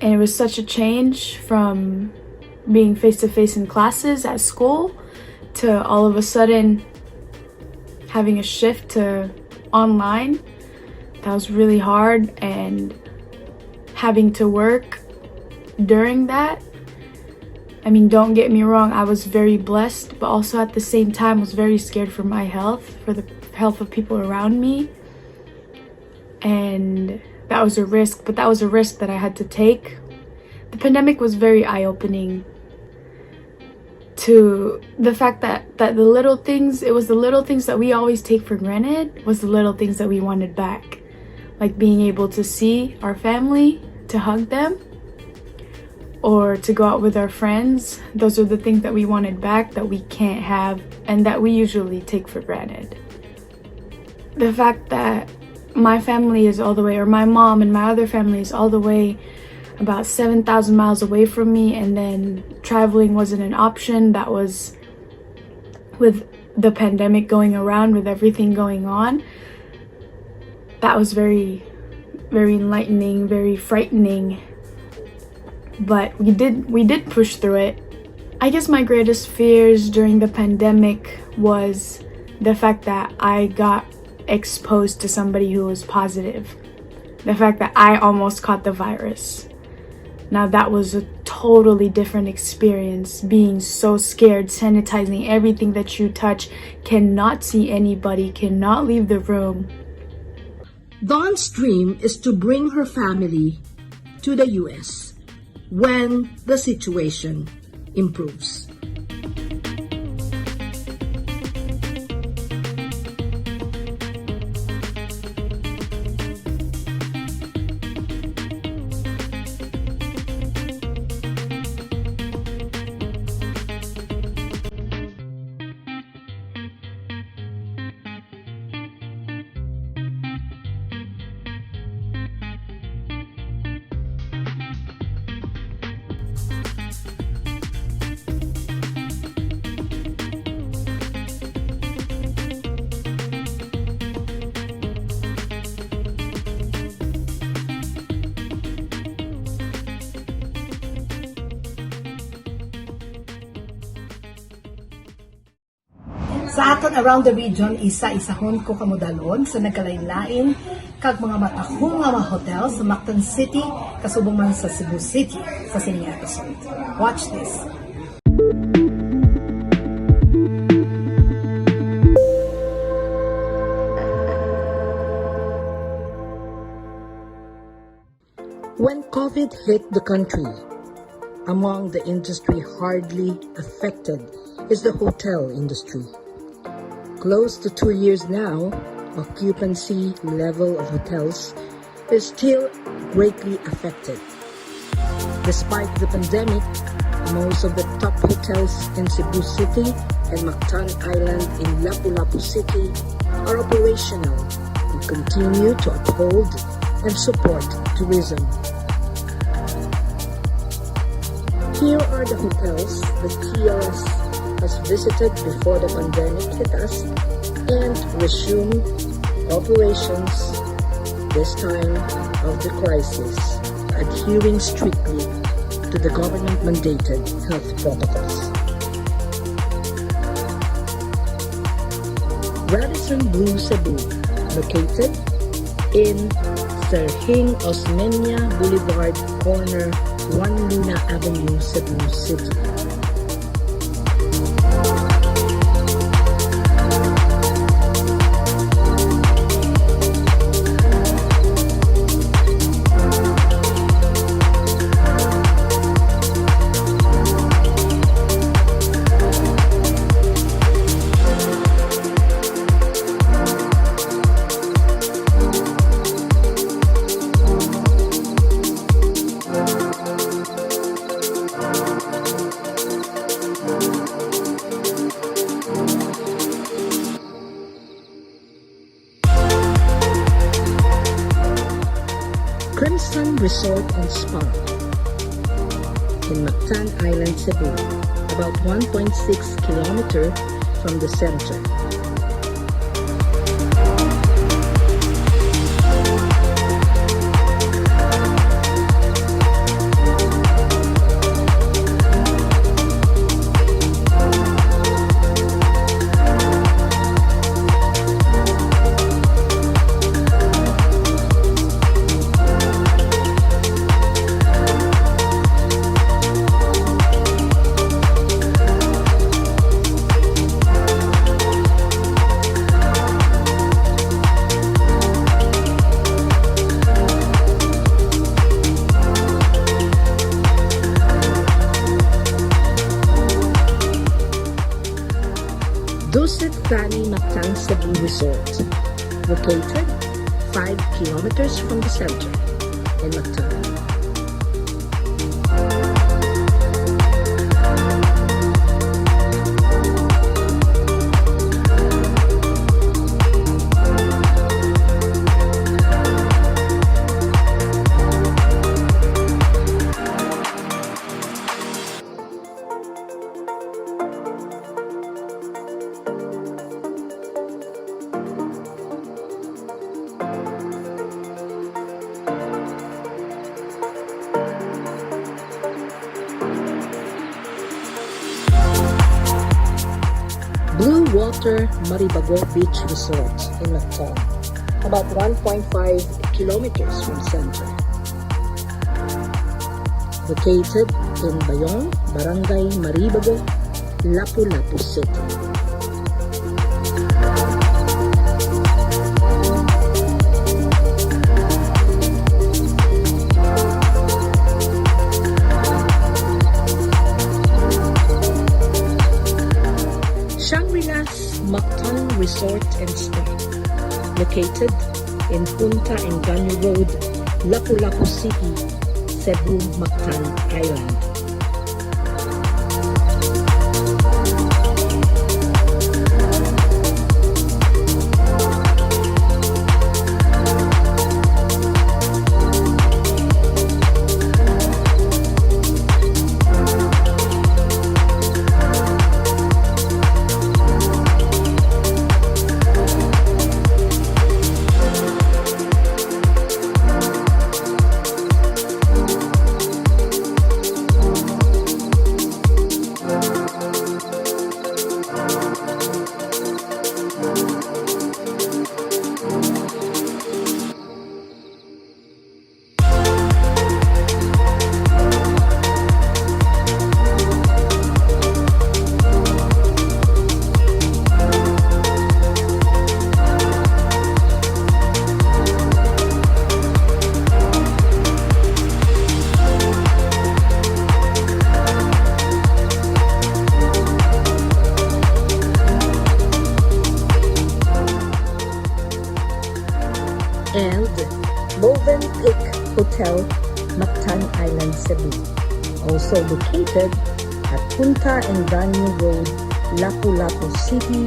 and it was such a change from being face-to-face in classes at school to all of a sudden having a shift to online. That was really hard, and having to work during that. I mean, don't get me wrong, I was very blessed, but also at the same time was very scared for my health, for the health of people around me. And that was a risk, but that was a risk that I had to take. The pandemic was very eye-opening to the fact that the little things, it was the little things that we always take for granted, was the little things that we wanted back. Like being able to see our family, to hug them, or to go out with our friends. Those are the things that we wanted back that we can't have and that we usually take for granted. The fact that my family is all the way, or my mom and my other family is all the way about 7,000 miles away from me, and then traveling wasn't an option. That was with the pandemic going around, with everything going on. That was very, very enlightening, very frightening. but we did push through it. I guess my greatest fears during the pandemic was the fact that I got exposed to somebody who was positive. The fact that I almost caught the virus. Now that was a totally different experience, being so scared, sanitizing everything that you touch, cannot see anybody, cannot leave the room. Dawn's dream is to bring her family to the US when the situation improves. Sa aton around the region, isa-isahon ko kamudalon sa nagkalain-lain kag mga matahong nga mga hotel sa Mactan City, kasubong man sa Cebu City sa sining episode. Watch this. When COVID hit the country, among the industry hardly affected is the hotel industry. Close to 2 years now, occupancy level of hotels is still greatly affected. Despite the pandemic, most of the top hotels in Cebu City and Mactan Island in Lapu Lapu City are operational and continue to uphold and support tourism. Here are the hotels that TLS has visited before the pandemic hit us and resumed operations this time of the crisis, adhering strictly to the government-mandated health protocols. Radisson Blue Cebu, located in Serhing Osmeña Boulevard, corner 1 Luna Avenue, Cebu City. Resort and Spa in Mactan Island, Cebu, about 1.6 kilometers from the center. Mactan Cebu Resort, located 5 kilometers from the center in Mactan. Blue Water Maribago Beach Resort in Mactan, about 1.5 kilometers from center. Located in Bayong, Barangay Maribago, Lapu Lapu City. Mactan Resort and Spa, located in Punta Engaño Road, Lapu Lapu City, Cebu, Mactan Island. And Movenpick Hotel, Mactan Island, Cebu, also located at Punta Engaño Road, Lapu Lapu City,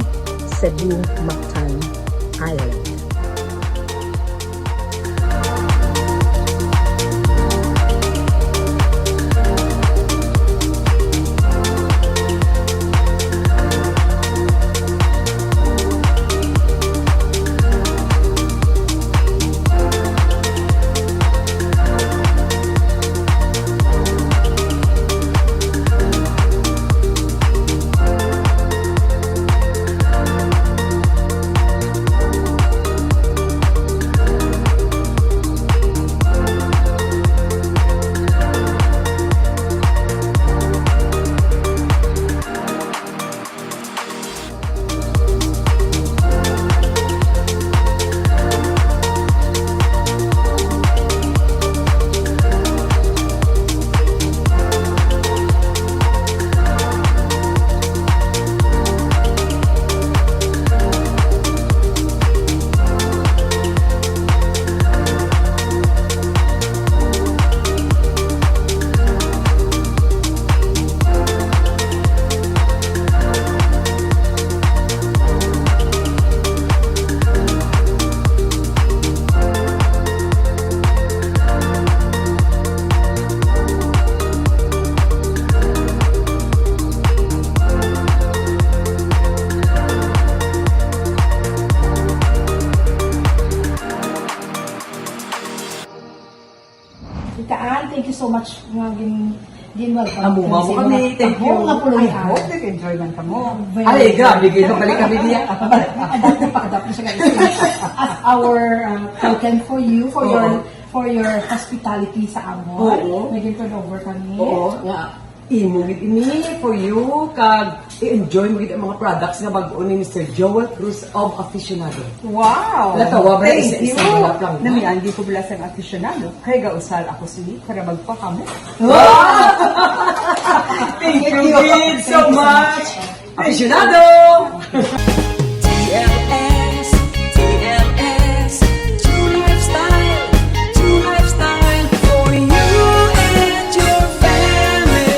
Cebu, Mactan Island. Thank you so much nga welcome. Amuha mo kami. Thank you. Nga puloy I hope nag-enjoy man ka mo. Very Ay, grabe. Gito balik kami niya. Adapt na siya guys. As our token for you, for your hospitality sa amon. Oo. Naging turnover kami. Oo. Imo gid ini for you kag i-enjoy mo gid ang mga products nga bag-o ni Mr. Joel Cruz of Aficionado. Wow! Natawa ba Thank you! isa lang. Namiandi ko bala sa aficionado. Kaya gausal ako sini para magpakamo. Thank you gid so much! Aficionado! TLS, TLS, True Lifestyle, True Lifestyle for you and your family.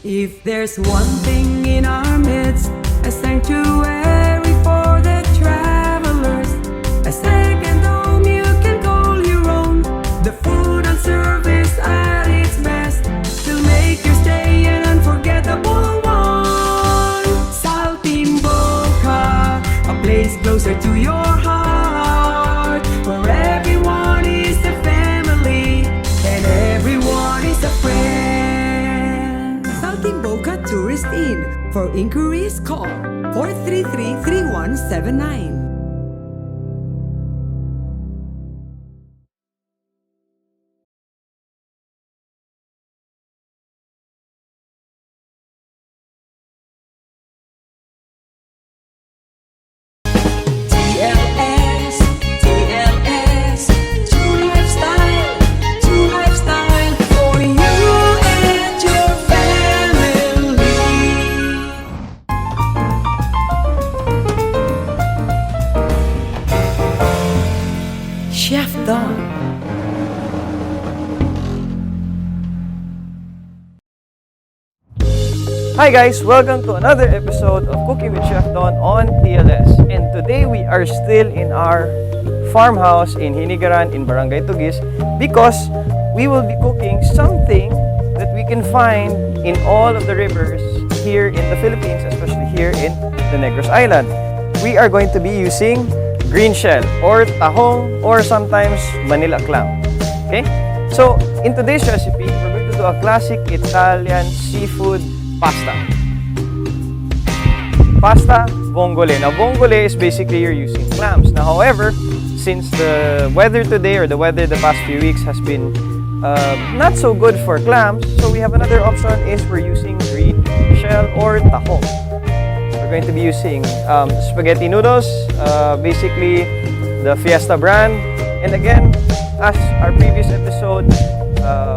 If there's one thing in our midst, a sanctuary for the travelers, a second home you can call your own, the food and service at its best. to your heart, where everyone is a family and everyone is a friend. Saltimboca Tourist Inn. For inquiries, call 433-3179. TLS, TLS, True Lifestyle, True Lifestyle for you and your family. Chef Don. Hi guys, welcome to another episode of Cooking with Chef Don on TLS. And today we are still in our farmhouse in Hinigaran in Barangay Tugis because we will be cooking something that we can find in all of the rivers here in the Philippines, especially here in the Negros Island. We are going to be using green shell or tahong or sometimes Manila clam. Okay? So in today's recipe, we're going to do a classic Italian seafood pasta. Pasta vongole. Now, vongole is basically you're using clams. Now, however, since the weather today or the weather the past few weeks has been not so good for clams, so we have another option is we're using green shell or tahong. We're going to be using spaghetti noodles, basically the Fiesta brand. And again, as our previous episode,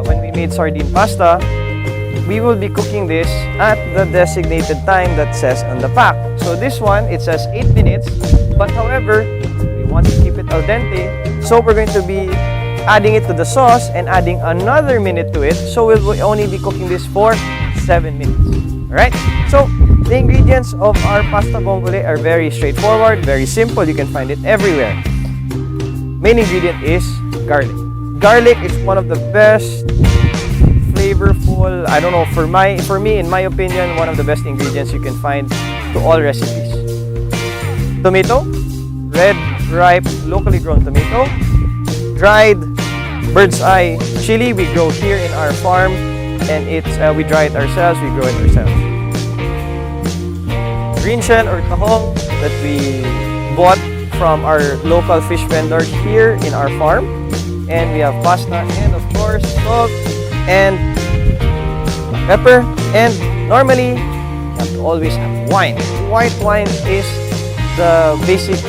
when we made sardine pasta, we will be cooking this at the designated time that says on the pack. So this one, it says 8 minutes, but however, we want to keep it al dente, so we're going to be adding it to the sauce and adding another minute to it, so we'll only be cooking this for 7 minutes. Alright? So, the ingredients of our pasta vongole are very straightforward, very simple, you can find it everywhere. Main ingredient is garlic. Garlic is one of the best flavorful, I don't know, for me, in my opinion, one of the best ingredients you can find to all recipes. Tomato, red, ripe, locally grown tomato. Dried bird's eye chili we grow here in our farm, and we dry it ourselves, we grow it ourselves. Green shell or tahong that we bought from our local fish vendor here in our farm. And we have pasta and of course salt and pepper, and normally you have to always have wine. White wine is the basic,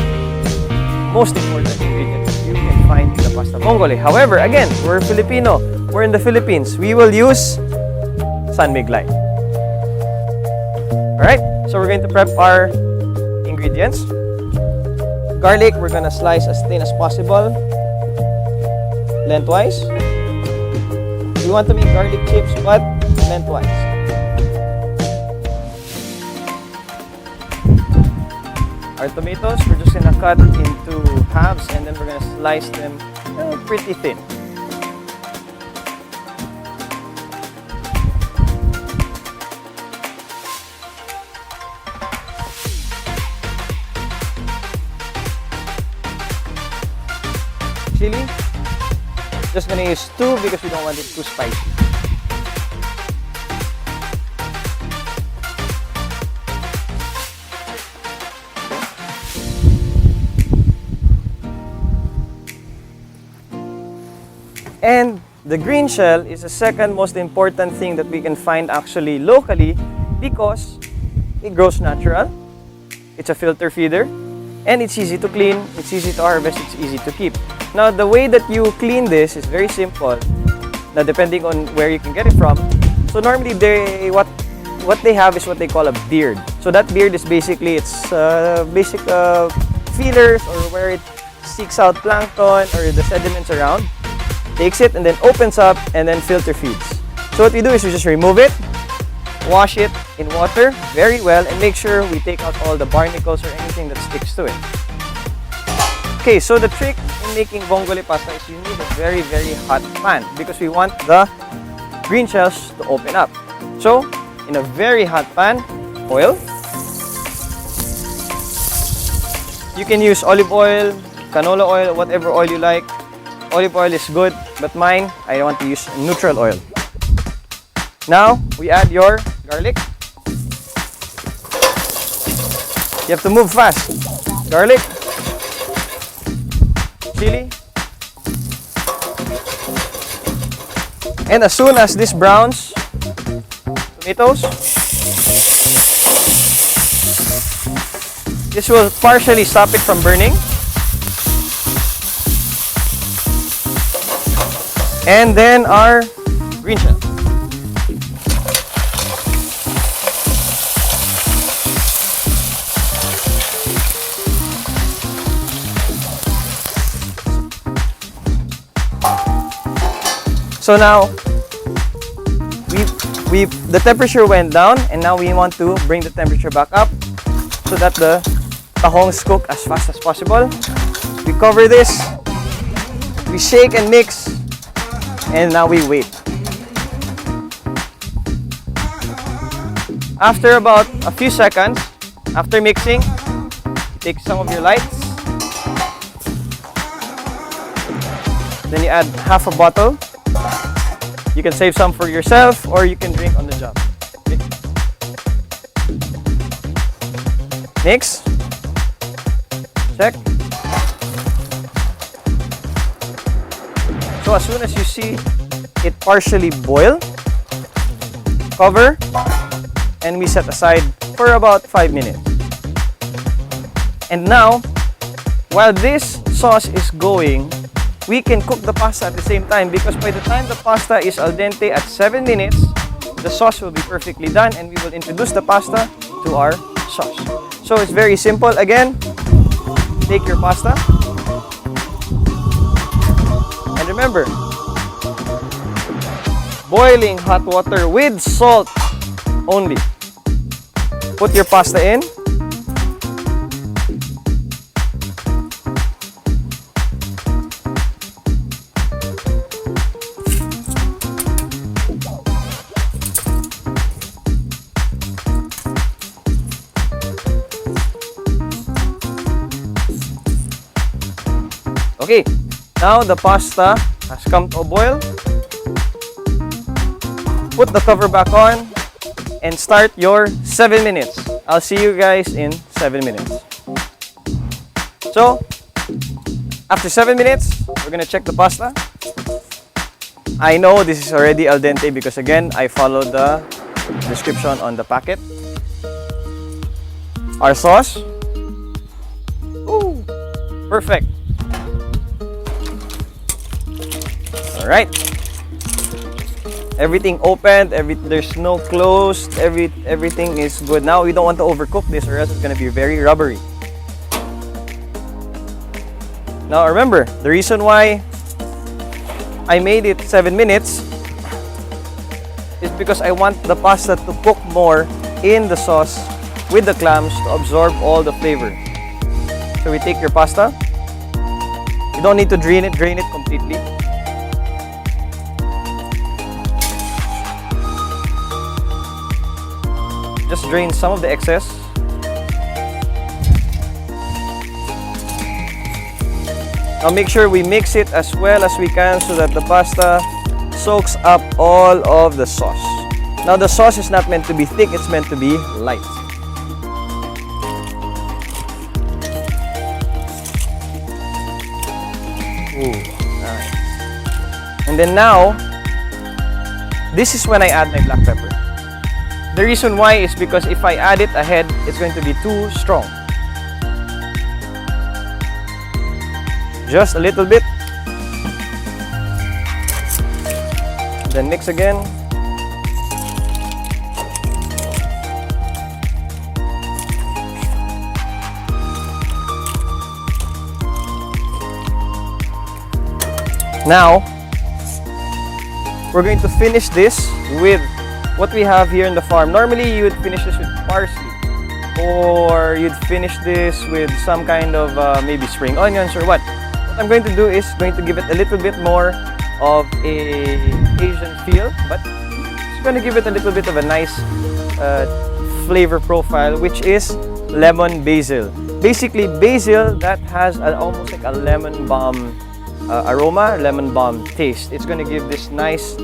most important ingredient you can find in the pasta vongole. However, again, we're Filipino, we're in the Philippines, we will use San Miglay. Alright, so we're going to prep our ingredients. Garlic, we're gonna slice as thin as possible, lengthwise. We want to make garlic chips, but lengthwise. Our tomatoes, we're just gonna cut into halves and then we're gonna slice them pretty thin. Chili, just gonna use 2 because we don't want it too spicy. And the green shell is the second most important thing that we can find actually locally because it grows natural, it's a filter feeder, and it's easy to clean, it's easy to harvest, it's easy to keep. Now, the way that you clean this is very simple. Now, depending on where you can get it from. So normally, what they have is what they call a beard. So that beard is basically basic feelers or where it seeks out plankton or the sediments around. Takes it and then opens up and then filter feeds. So what we do is we just remove it, wash it in water very well, and make sure we take out all the barnacles or anything that sticks to it. Okay, so the trick in making vongole pasta is you need a very, very hot pan because we want the green shells to open up. So, in a very hot pan, oil, You can use olive oil, canola oil, whatever oil you like. Olive oil is good, but mine, I want to use neutral oil. Now, we add your garlic. You have to move fast. Garlic, chili, and as soon as this browns, tomatoes. This will partially stop it from burning. And then our green shell. So now, the temperature went down, and now we want to bring the temperature back up so that the tahongs cook as fast as possible. We cover this, we shake and mix, and now we wait. After about a few seconds, after mixing, take some of your lights. Then you add half a bottle. You can save some for yourself or you can drink on the job. Mix. Check. So as soon as you see it partially boil, cover, and we set aside for about 5 minutes. And now, while this sauce is going, we can cook the pasta at the same time, because by the time the pasta is al dente at 7 minutes, the sauce will be perfectly done and we will introduce the pasta to our sauce. So it's very simple. Again, take your pasta. And remember, boiling hot water with salt only. Put your pasta in. Okay, now the pasta has come to a boil. Put the cover back on and start your 7 minutes. I'll see you guys in 7 minutes. So, after 7 minutes, we're gonna check the pasta. I know this is already al dente because again, I followed the description on the packet. Our sauce. Ooh, perfect. Alright. Everything opened, there's no closed, everything is good. Now we don't want to overcook this or else it's gonna be very rubbery. Now remember, the reason why I made it 7 minutes is because I want the pasta to cook more in the sauce with the clams to absorb all the flavor. So we take your pasta. You don't need to drain it completely. Just drain some of the excess. Now make sure we mix it as well as we can so that the pasta soaks up all of the sauce. Now the sauce is not meant to be thick, it's meant to be light. Ooh, nice. And then now, this is when I add my black pepper. The reason why is because if I add it ahead, it's going to be too strong. Just a little bit. Then mix again. Now, we're going to finish this with what we have here in the farm. Normally, you would finish this with parsley, or you'd finish this with some kind of maybe spring onions or what. What I'm going to do is going to give it a little bit more of a Asian feel, but it's going to give it a little bit of a nice flavor profile, which is lemon basil. basically basil that has almost like a lemon balm aroma, lemon balm taste. It's gonna give this nice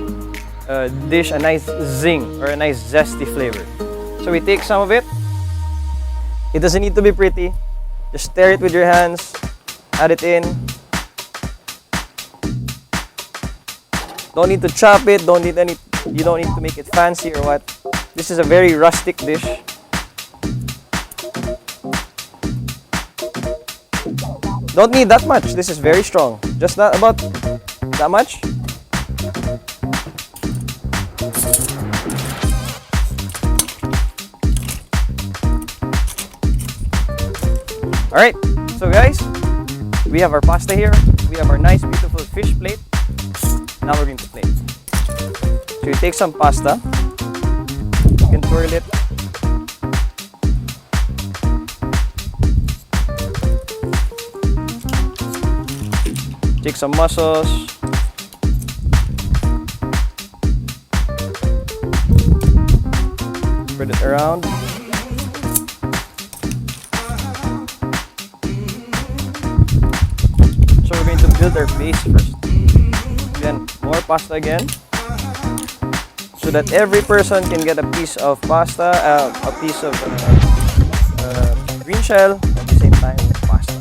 dish a nice zing or a nice zesty flavor. So we take some of it. It doesn't need to be pretty. Just stir it with your hands, add it in. Don't need to chop it, you don't need to make it fancy or what. This is a very rustic dish. Don't need that much. This is very strong. Just not about that much. Alright, so guys, we have our pasta here. We have our nice beautiful fish plate. Now we're going to plate. So you take some pasta. You can twirl it. Take some mussels. Spread it around. So we're going to build our base first. Then more pasta again. So that every person can get a piece of pasta, a piece of green shell, at the same time pasta.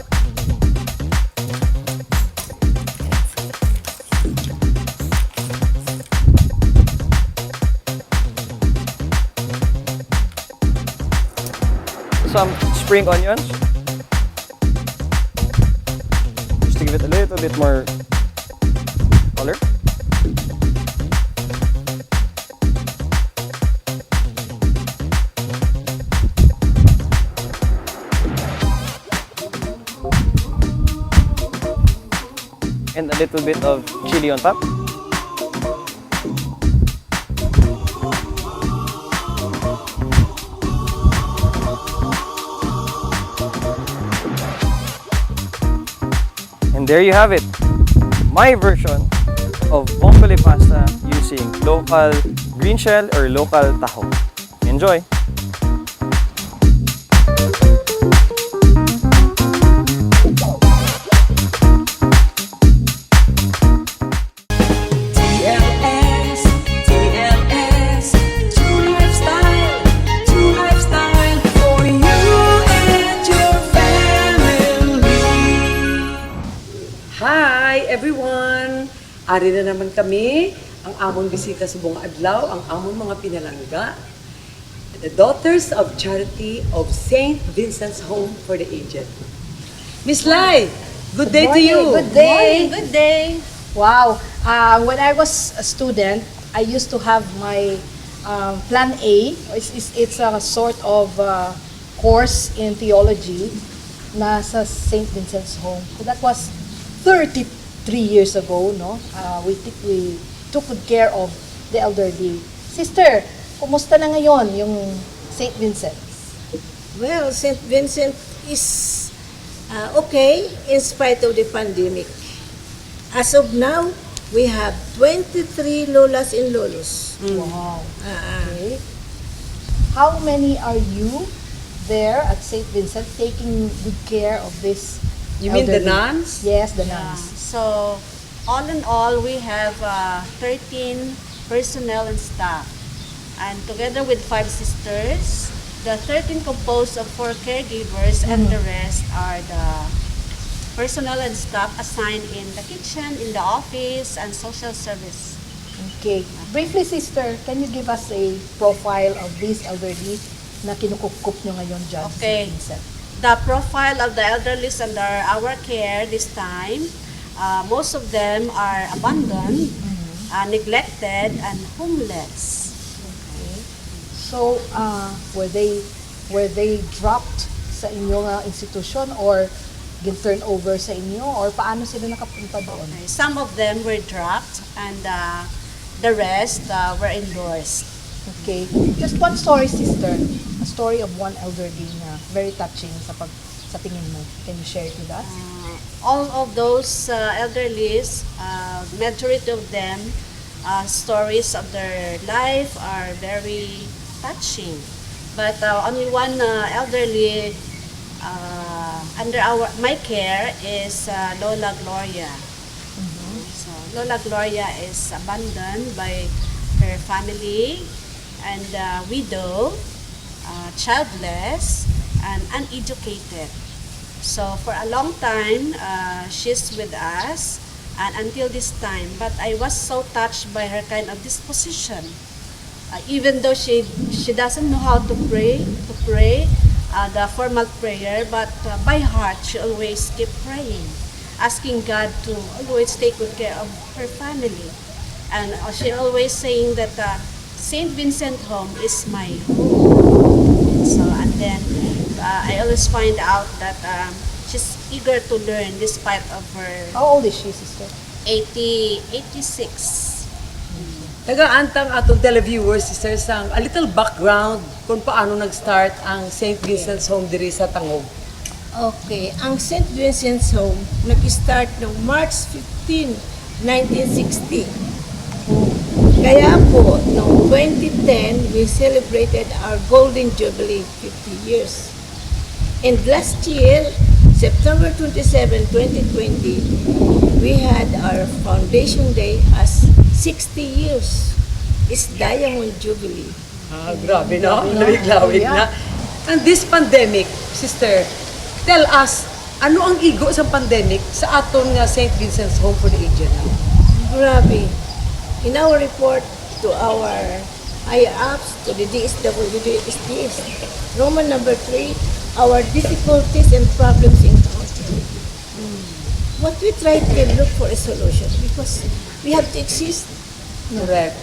Some spring onions, just to give it a little bit more color. And a little bit of chili on top. And there you have it, my version of vongole pasta using local green shell or local taho. Enjoy! TLS, TLS, True Lifestyle, True Lifestyle for you and your family. Hi everyone! Ari na naman kami, ang among bisita sa buong adlaw, ang among mga pinalangga, the Daughters of Charity of St. Vincent's Home for the Aged. Miss Lai, good day to you! Good day. Good day. Wow. When I was a student, I used to have my Plan A. It's a sort of course in theology na sa St. Vincent's Home. So that was 33 years ago, no? We took good care of the elderly. Sister, kumusta na ngayon yung St. Vincent's? Well, St. Vincent is okay in spite of the pandemic. As of now, we have 23 lolas and lolos. Wow. Okay. How many are you there at St. Vincent taking good care of this You mean the elderly? nuns? Yes, the nuns. So, all in all, we have 13 personnel and staff. And together with 5 sisters, the 13 composed of 4 caregivers and the rest are the personnel and staff assigned in the kitchen, in the office, and social service. Okay. Briefly, sister, can you give us a profile of these elderly na kinukup nyo ngayon dyan sa Okay. St. Vincent? The profile of the elderly under our care this time, most of them are abandoned, neglected, and homeless. Okay. So, were they dropped sa inyong institution or turn over sa inyo or paano sila nakapunta doon? Okay. Some of them were dropped and the rest were endorsed. Okay. Just one story, sister. A story of one elderly na very touching sa tingin mo. Can you share it with us? All of those elderlies, majority of them, stories of their life are very touching. But only one elderly under my care is Lola Gloria. So Lola Gloria is abandoned by her family and widow, childless, and uneducated. So for a long time, she's with us, and until this time. But I was so touched by her kind of disposition. Even though she doesn't know how to pray the formal prayer, but by heart she always keep praying, asking God to always take good care of her family. And she always saying that St. Vincents Home is my home. So, and then I always find out that she's eager to learn despite of her... How old is she, sister? 86. Taga-antang atong televiewers, sister, sang a little background kung paano nag-start ang St. Vincent's Home diri sa Tangog. Okay, ang St. Vincent's Home nag-start noong March 15, 1960. Kaya po, noong 2010, we celebrated our Golden Jubilee, 50 years. And last year, September 27, 2020, we had our Foundation Day as 60 years. It's Diamond Jubilee. Grabe na, lawig-lawig na. And this pandemic, sister, tell us, ano ang igo sa pandemic sa aton nga St. Vincent's Home for the Aged? Grabe. In our report to our higher-ups, to the DSWDs, Roman number 3, our difficulties and problems encountered. What we try to look for a solution because we have to exist. Correct.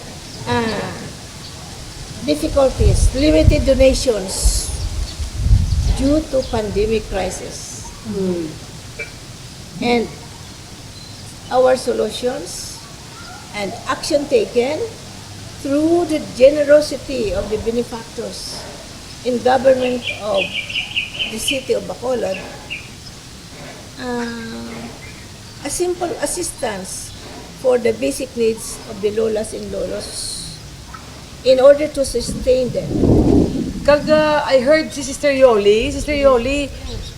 Difficulties, limited donations due to pandemic crisis. And our solutions and action taken through the generosity of the benefactors in government of the city of Bacolod, a simple assistance for the basic needs of the lolas and lolos in order to sustain them. I heard si Sister Yoli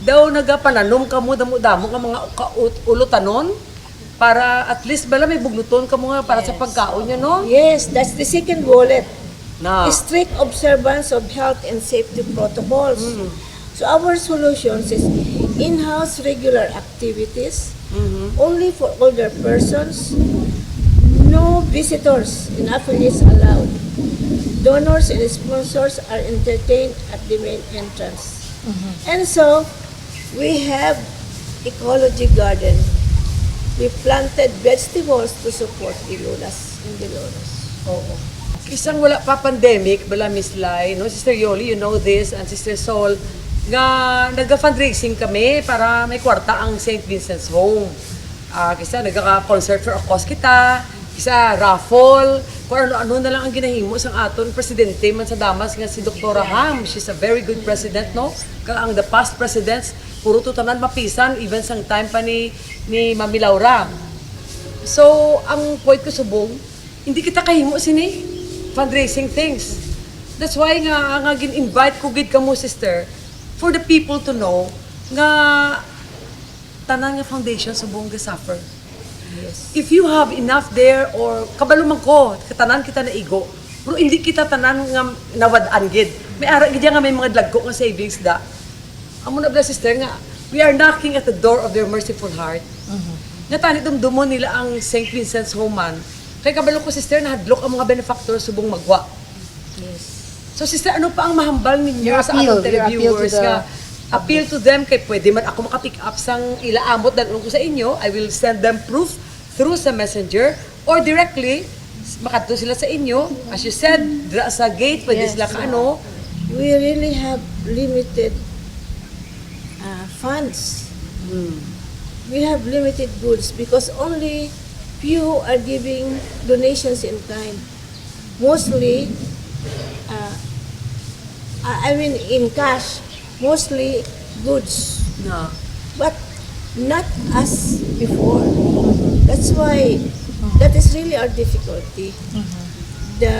daw nagapananom kamo damo-damo ka mga ulutanon para at least bala may bugnuton kamo nga para sa pagkaon niya, no? Yes, that's the second wallet. Na. Strict observance of health and safety protocols. So our solutions is in-house regular activities, only for older persons, no visitors and affiliates allowed. Donors and sponsors are entertained at the main entrance. And so, we have ecology garden. We planted vegetables to support the lolas and the lolos. Isang wala pa pandemic, bala Miss Lai, no? Sister Yoli, you know this, and Sister Sol, nga nag-fundraising kami para may kwarta ang St. Vincent's Home. Kisa nagka-concert for a cause kita, kisa raffle, kung ano-ano na lang ang ginahimo sang aton presidente man sa damas nga si Dr. Ham. She's a very good president, no? Ang the past presidents, puro tutanan mapisan, even sang time pa ni Mami Laura. So, ang point ko subong, hindi kita kahimo sini fundraising things. That's why nga gin-invite ko gid kamo, sister, for the people to know nga tanan nga foundation subong ga-suffer. Yes. If you have enough there or kabalo man ko, tanan kita na igo. Pero hindi kita tanan nga nawad-an gid. May ara gid nga may mga dagko nga savings da. Amo na bla, sister, nga we are knocking at the door of their merciful heart. Nga tani dumdumon nila ang St. Vincent's Home man. Kay kabalo ko, sister, nahadlok ang mga benefactors subong magwa. Yes. So, sister, ano pa ang mahambal ninyo Your sa appeal, atong televiewers nga appeal to them kay pwede man ako makapick up sang ilaamot dalon ko sa inyo. I will send them proof through sa messenger or directly makadto sila sa inyo. As you said, sa gate pwede sila kaano. We really have limited funds. We have limited goods because only few are giving donations in kind. Mostly, in cash, mostly goods. No. But not as before. That's why, that is really our difficulty. The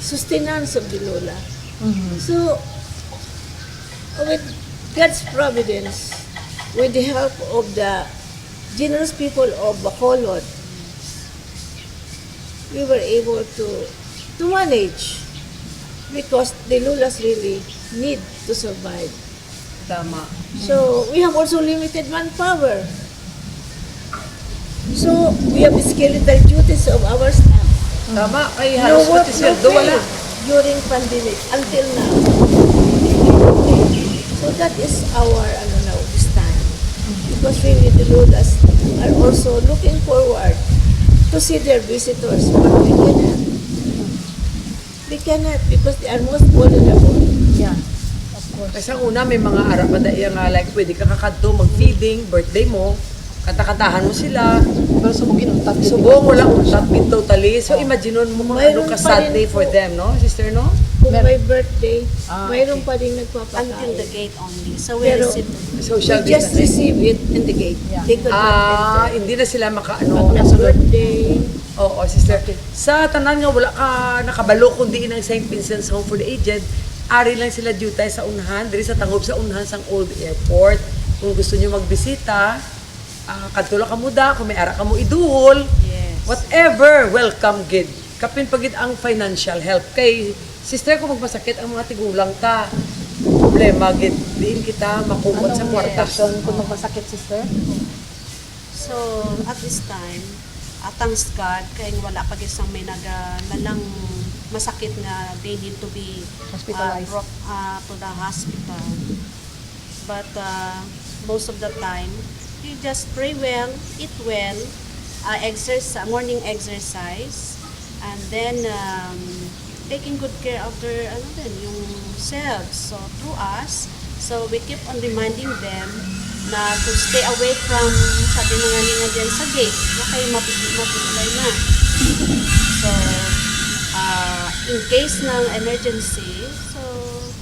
sustenance of the Lola. So, with God's providence, with the help of the generous people of Bacolod, we were able to manage because the Lulas really need to survive. Tama. So we have also limited manpower. So we have skeletal duties of our staff. Tama, kay No halos work, pati no sweldo wala. pay during pandemic until now. So that is our now this time. Because really the Lulas are also looking forward to see their visitors, but we cannot. We cannot because they are most vulnerable. Yeah, of course. Kasi ang una, may mga ara pa dahil nga like pwede ka kakadto, mag-feeding, birthday mo, kanta-kantahan mo sila. Pero subugin ang tatlo. Subong, wala utapin totally. So imagine mo mga ano Mayroon ka pa sad rin day for po. them, no? Sister, no? Kung may birthday, mayroon okay. pa rin nagpapakain. Until the gate only. So we Pero receive Social we just distancing. receive it in the gate. They could not enter. Hindi na sila makaano. Next birthday. Oo, sister. Sa tanan nga, wala ka nakabalo kundi ng St. Vincent's Home for the Aged. Ari lang sila dutay sa unahan, diri sa tangob sa unahan sang Old Airport. Kung gusto nyo magbisita, kadtula ka mo da, kung may ara ka mo iduhol, Yes. whatever, welcome gid. Kapin pagid ang financial help. Kay sister, kung magmasakit ang mga tigulang ka, problema gid. Diin kita makumot sa kwarta. Kung magmasakit, sister? So, at this time, thanks God, kaya wala pa isang may nalang masakit na they need to be Hospitalized. brought to the hospital. But most of the time, you just pray well, eat well, exercise, morning exercise, and then taking good care of their yung selves. So, through us, so we keep on reminding them na to stay away from, sabi na nga nila dyan sa gate, na kayo mapipilay na. So, in case ng emergency, so,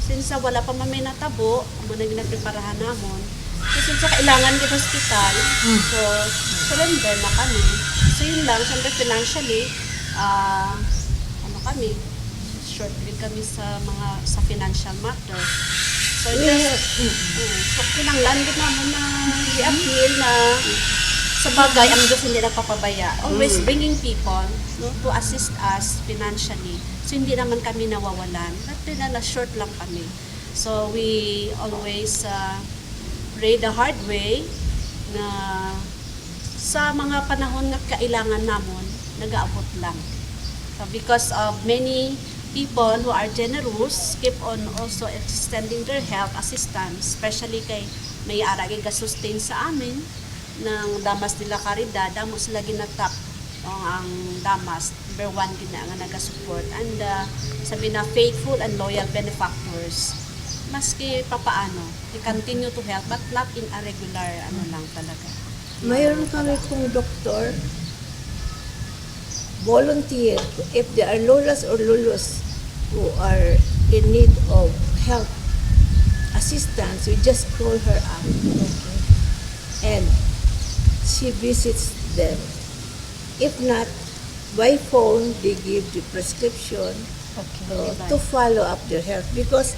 since wala pa may natabo, amo na ginagpreparahan namon, so since kailangan ng hospital, so, surrender na kami. So, yun lang, siyempre financially, kami, short din kami sa financial matter. So, so kinanglan din naman na i-appeal na sa bagay, ang Diyos hindi nagpapabaya. Always bringing people to assist us financially. So, hindi naman kami nawawalan. But na short lang kami. So, we always pray the hard way na sa mga panahon na kailangan namon, nag-aabot lang. So, because of many people who are generous, keep on also extending their help assistance, especially kay may aragay ga-sustain sa amin ng Damas de la Caridad, damo sila ginatap ang Damas, number 1 gina nga naga-support, and sabi na faithful and loyal benefactors, maski papaano, they continue to help, but not in a regular lang talaga. Mayroon kami kong doktor, volunteer, if there are lolas or lulos who are in need of help, assistance, we just call her up. And she visits them. If not, by phone, they give the prescription to follow up their health. Because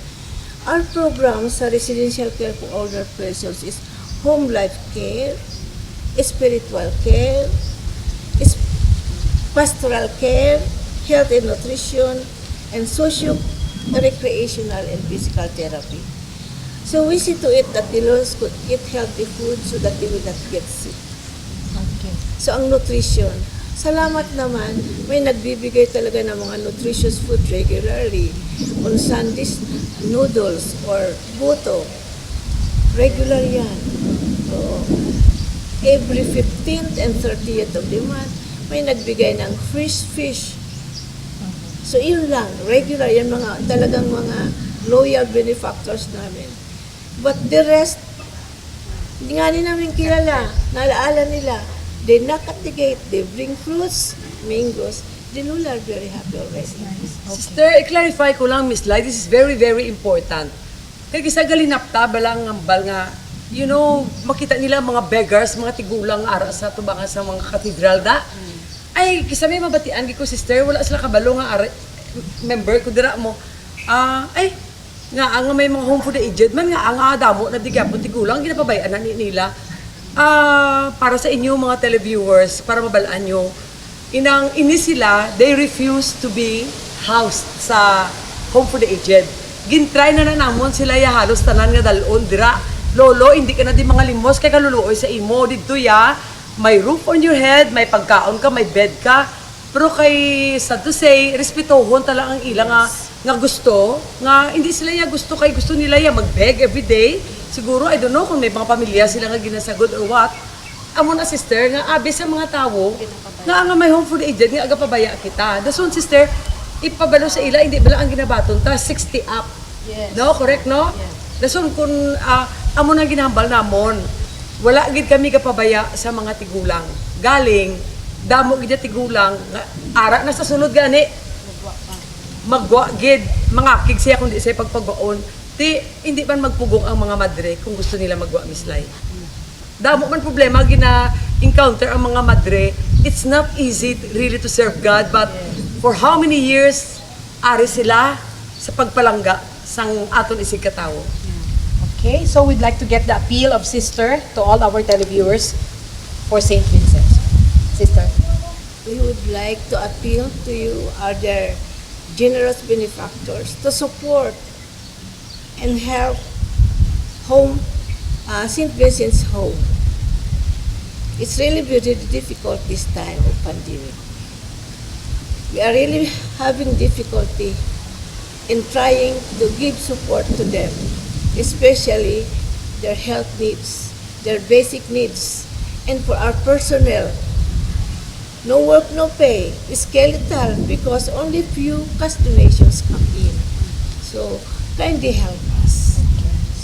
our program sa residential care for older persons is home life care, spiritual care, pastoral care, health and nutrition, and socio-recreational and physical therapy. So we see to it that the loans could eat healthy food so that they will not get sick. Okay. So ang nutrition, salamat naman, may nagbibigay talaga ng mga nutritious food regularly. On Sundays, noodles or buto. Regular yan. So, every 15th and 30th of the month, may nagbigay ng fresh fish. So, yun lang. Regular yan, talagang mga loyal benefactors namin. But the rest, hindi nga rin namin kilala. Naalaala nila. They knock at the gate. They bring fruits, mangoes. The Lula are very happy already. Sister, i-clarify ko lang, Miss Lai, this is very, very important. Kaya kisa galinapta, balang ngambal nga, you know, makita nila mga beggars, mga tigulang ara sa tubangan sa mga katedral da. Ay, kisa may mabatian ko, sister, wala sila kabalo nga member ko dira mo. Ay, nga ang may mga home for the aged man nga ang adamo na digyapon tigulang ginapabayaan na nila. Para sa inyo mga televiewers, para mabalaan nyo, ini sila, they refuse to be housed sa home for the aged. Gintry na namon sila ya halos tanan nga dalon dira. Lolo, hindi ka na di mga limos kay kaluluoy sa imo didto ya. May roof on your head, may pagkaon ka, may bed ka. Pero kay sad to say, respetohon tala ang ilang nga gusto, nga hindi sila ya gusto kay gusto nila ya mag-beg every day. Siguro, I don't know kung may mga pamilya sila nga ginasagod or what. Amo na sister, nga abi sa mga tao, nga may home for the aged, nga aga pabaya kita. Dason sister, ipabalo sa ila, hindi bala ang ginabaton ta, 60 up. Yes. No, correct no? Yes. Dason kung amo na ginahambal namon, wala gid kami kapabaya sa mga tigulang. Galing, damo gid tigulang, nga ara na sa sulod gani, magwa gid mangakig siya kundi siya pagpagwaon ti hindi man magpugong ang mga madre kung gusto nila magwa mislay. Damo man problema gina encounter ang mga madre. It's not easy really to serve God, but for how many years ari sila sa pagpalangga sang aton isig katawo. Okay, so we'd like to get the appeal of Sister to all our televiewers for St. Vincent. Sister. We would like to appeal to you, other generous benefactors, to support and help St. Vincent's Home. It's really very difficult this time of pandemic. We are really having difficulty in trying to give support to them, especially their health needs, their basic needs, and for our personnel. No work, no pay, skeletal, because only few cash donations come in. So, kindly help us.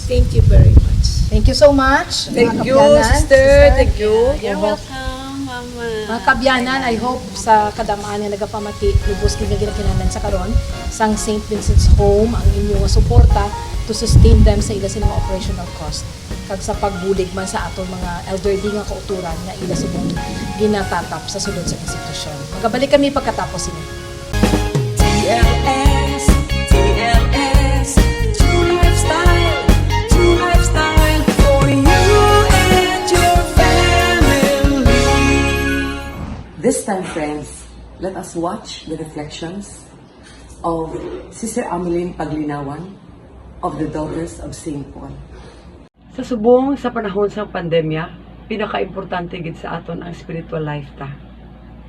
Thank you very much. Thank you so much. Thank you, sister. Thank you. You're welcome, Mama. Mga kabyanan, I hope sa kadamaan nga nagapamati, lubos kini ginakinanan sa karon sang St. Vincent's Home ang inyong suporta to sustain them sa ila silang operational cost. Kag sa pagbulig man sa aton mga elderly nga kauturan nga ila subong ginatatap sa sulod sa institusyon. Magabalik kami pagkatapos ini. TLS, TLS, True Lifestyle for you and your family. This time, friends, let us watch the reflections of Sister Ameline Paglinawan of the Daughters of St. Paul. Sa subong sa panahon sa pandemya, pinaka-importante gid sa aton ang spiritual life ta.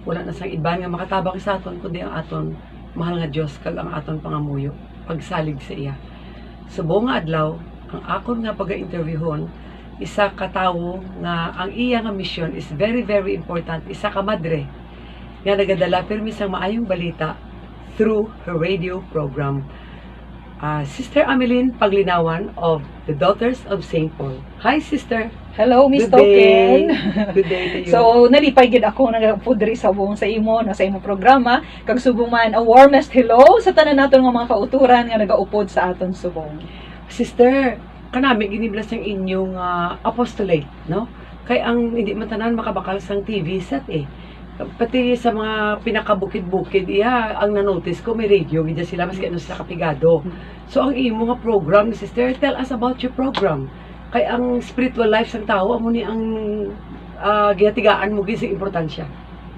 Wala na sang iban nga makatabang sa aton kundi ang aton mahal nga Dios kag ang aton pangamuyo pagsalig sa iya. Subong nga adlaw, ang akon nga pag-interviewon isa ka tawo nga ang iya nga mission is very very important, isa ka madre nga nagadala pirmi sang maayong balita through her radio program. Sister Ameline Paglinawan of the Daughters of St. Paul. Hi, Sister. Hello, Miss Good day. Token. Good day to you. So, nalipay gid ako nagapudri sa buong sa imo, no, sa imong programa. Kag subong man, a warmest hello sa tanan naton nga mga kauturan nga nagaupod sa aton subong. Sister, kanami giniblas ang inyong apostolate, no? Kay ang hindi man tanan makabakal sang TV set pati sa mga pinakabukid-bukid, ang nanotice ko, may radio, gidya sila, maski ano sila kapigado. So, ang imo nga program, Sister, tell us about your program. Kay ang spiritual life sang tao, amo ni ang ginatigaan mo gid sa importansya.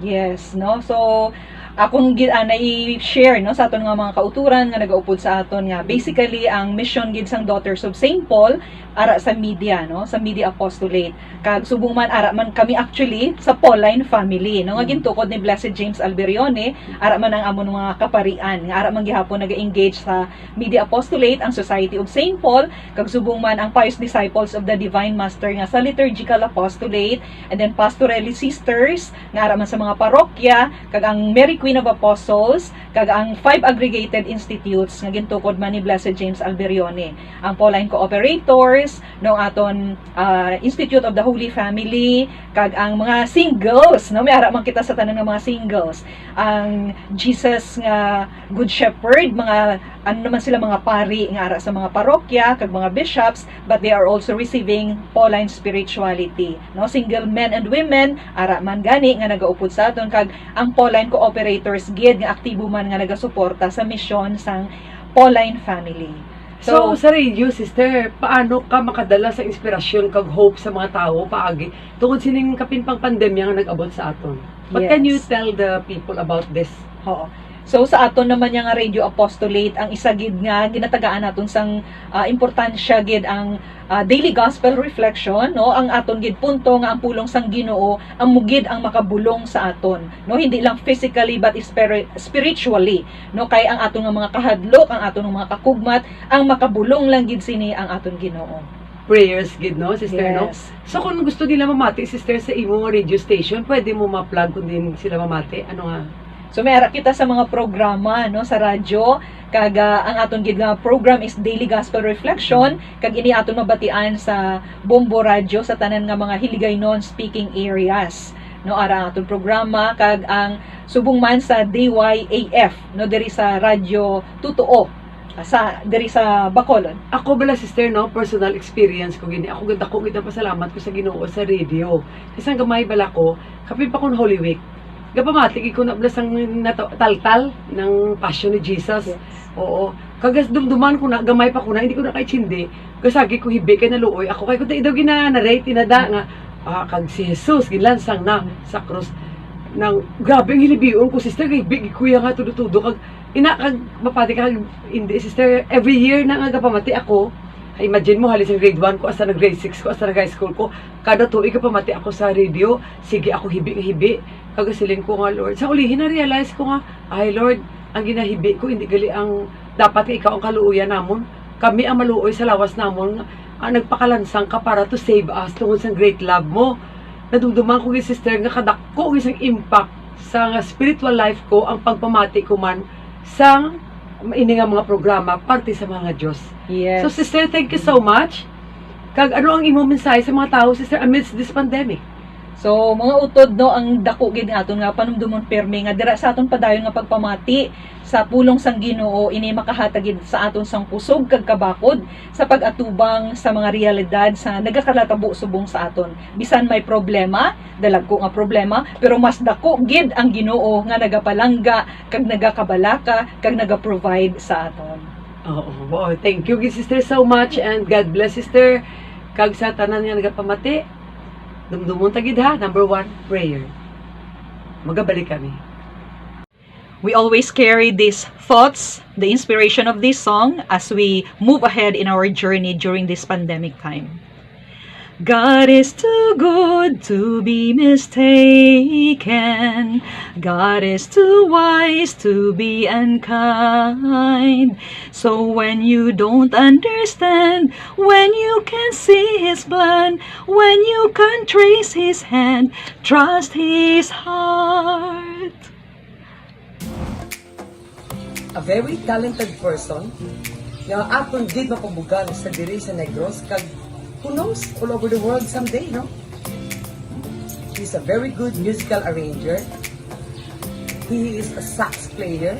Yes, no? So, akong na-i-share no sa aton nga mga kauturan nga nagaupod sa aton nga basically ang mission gid sang Daughters of St. Paul ara sa media no, sa media apostolate. Kag subong man ara man kami actually sa Pauline family no nga gintukod ni Blessed James Alberione, ara man ang amon mga kaparian nga ara man gihapon naga-engage sa media apostolate ang Society of St. Paul, kag subong man ang Pious Disciples of the Divine Master nga sa liturgical apostolate, and then pastorally sisters nga ara man sa mga parokya, kag ang Mary Queen of Apostles, kag ang 5 aggregated institutes nga gintukod man ni Blessed James Alberione, ang Pauline Cooperators, no aton Institute of the Holy Family, kag ang mga singles, no may ara man kita sa tanan nga mga singles, ang Jesus nga Good Shepherd, mga ano naman sila mga pari nga ara sa mga parokya kag mga bishops, but they are also receiving Pauline spirituality, no single men and women ara man gani nga nagaupod sa aton, kag ang Pauline Cooperators gid nga aktibo man nga nagasuporta sa misyon sang Pauline family. So, sa radio, sister, paano ka makadala sa inspirasyon kag hope sa mga tao paagi tungod sining kapinpang pandemya nga nag-abot sa aton? What can you tell the people about this? Oo. So sa aton naman nga radio apostolate ang isa gid nga ginatagaan naton sang importansya gid ang daily gospel reflection, no, ang aton gid punto nga ang pulong sang Ginoo ang mugid ang makabulong sa aton, no, hindi lang physically but spiritually, no, kay ang aton nga mga kahadlok, ang aton nga mga kakugmat ang makabulong lang gid sini ang aton Ginoo. Prayers gid, no, sister, Yes. no? So kung gusto nila mamati, sister, sa imo radio station, pwede mo ma-plug kung din sila mamati. Ano nga? So may ara kita sa mga programa, no, sa radyo, kag ang aton gid nga program is Daily Gospel Reflection, kag ini aton mabatian sa Bombo Radio sa tanan nga mga Hiligaynon speaking areas, no, ara ang aton programa, kag ang subong man sa DYAF, no, diri sa Radyo Tutuo sa diri sa Bacolod. Ako bala, sister, no, personal experience ko gini. Ako ganda ko gid ang pasalamat ko sa Ginoo sa radio. Kasi ang gamay bala ko, kapin pa kon Holy Week. Gapamatik ko na blasang taltal ng Passion ni Jesus. Yes. Oo. Kagas dumduman ko na, gamay pa ko na, hindi ko na kay chindi. Gasagi ko hibi kay naluoy. Ako kay ko daw gina-narrate, tinada nga, kag si Jesus, ginlansang na sa krus. Nang, grabe ang hilibiyon ko, sister, kay big kuya nga tudo-tudo. Kag, kag mapati ka, hindi, sister, every year na nga gapamati ako, imagine mo, halos ang grade 1 ko, asa na grade 6 ko, asa na high school ko, kada tuig kapamati ako sa radio, sige ako hibi. Kagasiling ko nga, Lord. Sa ulihin na-realize ko nga, ay Lord, ang ginahibi ko, hindi gali ang, dapat ikaw ang kaluuyan namon. Kami ang maluoy sa lawas namon, nagpakalansang ka para to save us tungkol sa great love mo. Nadumduman ko, sister, nga kadako isang impact sa spiritual life ko, ang pagpamati ko man, sa ini nga mga programa, parte sa mga Diyos. Yes. So, sister, thank you so much. Kag ano ang imo mensahe sa mga tao, sister, amidst this pandemic? So, mga utod, no, ang dako gid aton nga panumdumon permi nga dira sa aton padayon nga pagpamati sa pulong sang Ginoo ini makahatag sa aton sang kusog kag kabakod sa pag-atubang sa mga realidad sa nagakalatabo subong sa aton. Bisan may problema, dalagko nga problema, pero mas dako gid ang Ginoo nga nagapalangga kag nagakabalaka kag nagaprovide sa aton. Oh, thank you, sister, so much, and God bless, sister. Kag sa tanan nga nagapamati, dumdumon tagid ha, number 1, prayer. Magabalik kami. We always carry these thoughts, the inspiration of this song as we move ahead in our journey during this pandemic time. God is too good to be mistaken. God is too wise to be unkind. So when you don't understand, when you can see His plan, when you can trace His hand, trust His heart. A very talented person nga aton gid mapabugal sa diri sa Negros kag who knows, all over the world someday, no? He's a very good musical arranger. He is a sax player.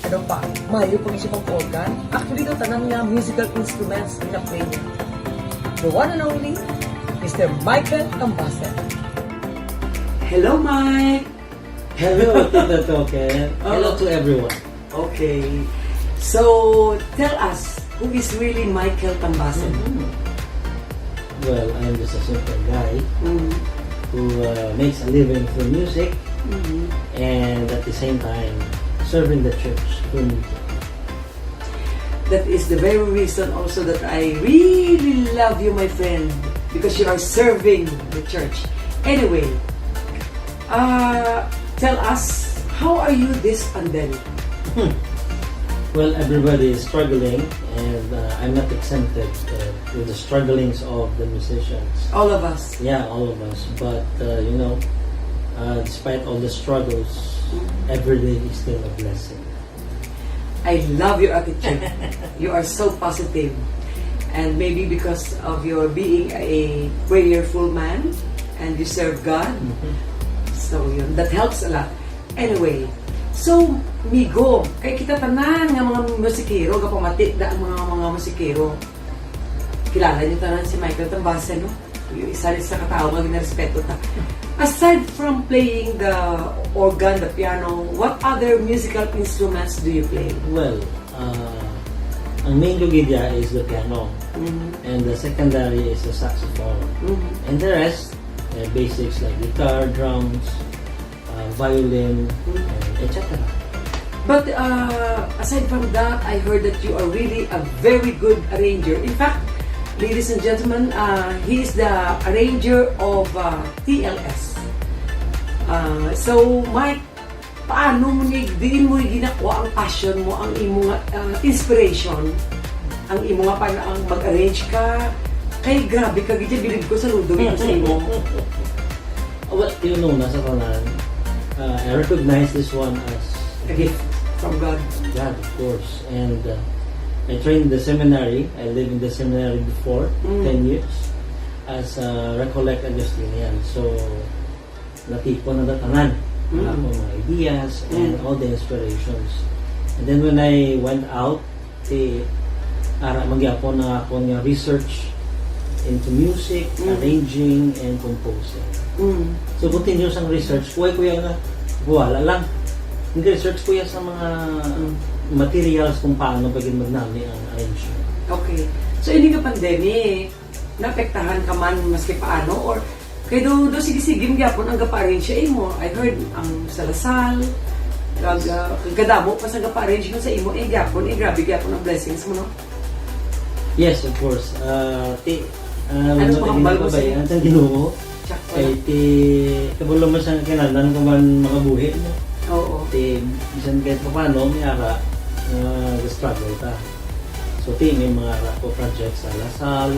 Ano pa? Mayo pa siya pang organ. Actually, ito tanang nga musical instruments na play niya. The one and only, Mr. Michael Cambasen. Hello, Mike! Hello, Tito Token. Hello to everyone. Okay. So, tell us, who is really Michael Cambasen? Well, I'm just a simple guy who makes a living through music and at the same time serving the church through music. That is the very reason also that I really love you, my friend, because you are serving the church. Anyway, tell us, how are you this pandemic? Well, everybody is struggling, and I'm not exempted with the strugglings of the musicians. All of us. Yeah, all of us. But, you know, despite all the struggles, every day is still a blessing. I love your attitude. You are so positive. And maybe because of your being a prayerful man, and you serve God. So, yun, that helps a lot. Anyway, so, Migo, kay kita tanan nga mga musikero, kapamati da ang mga musikero. Kilala niyo tanan si Michael Cambasen, no? Yung isa rin sa katao, maging-respeto ta. Aside from playing the organ, the piano, what other musical instruments do you play? Well, ang main lugidya is the piano, and the secondary is the saxophone, and the rest basics like guitar, drums, violin, etc. But aside from that, I heard that you are really a very good arranger. In fact, ladies and gentlemen, he is the arranger of TLS. So, Mike, paano mo diin mo ginakuha ang passion mo, ang imong inspiration, ang imong para ang mag-arrange ka? Kay grabe ka gid bilib ko sa ludo sa imo. Well, you know, nasa kanan, I recognize this one as A gift from God. God, of course. And I trained in the seminary. I lived in the seminary before, 10 years, as a Recollect Augustinian. So, natipon na datanan. Wala akong mga ideas and all the inspirations. And then when I went out, magyapon na ako ng research into music, arranging, and composing. So, continuous ang research. Kuya nga, wala lang. Nag-research ko yan sa mga materials kung paano bagay magnami ang arrangement. Okay. So, hindi ka pandemic, naapektahan ka man maski paano, or kayo do sige-sige magyapon ang gapa-arrange siya imo. I heard ang salasal, kadamo pa sa gapa-arrange mo sa imo, gyapon, grabe gyapon ang blessings mo, no? Yes, of course. Ano pa ang balbo sa'yo? Ang Ginoo. Kaya kabulo mo siyang kinalan kung man makabuhi mo. Oo. Bisan kahit pa paano, may ara struggle ta. So, may mga ara ko projects sa Lasal,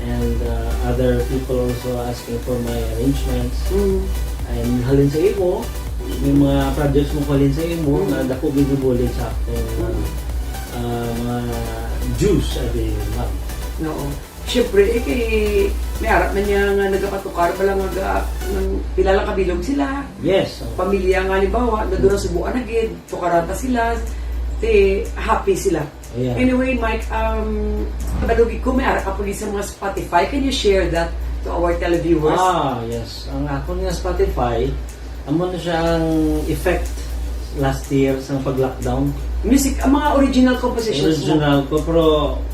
and other people also asking for my arrangements. And halin sa imo, may mga projects mo halin sa imo, na dako binubulit sa akong mga juice every month. Oo. Siyempre, kay may arap na niya nga nagapatukar pa lang pilalang kabilog sila. Yes. Pamilya nga halimbawa, na doon sa Cebu agad, tukarata sila, happy sila. Yeah. Anyway, Mike, balugi ko, may arap ka po sa mga Spotify. Can you share that to our televiewers? Yes. Ang ako nga Spotify, amo na siya ang effect last year sa pag-lockdown. Music, ang mga original compositions original ko, pero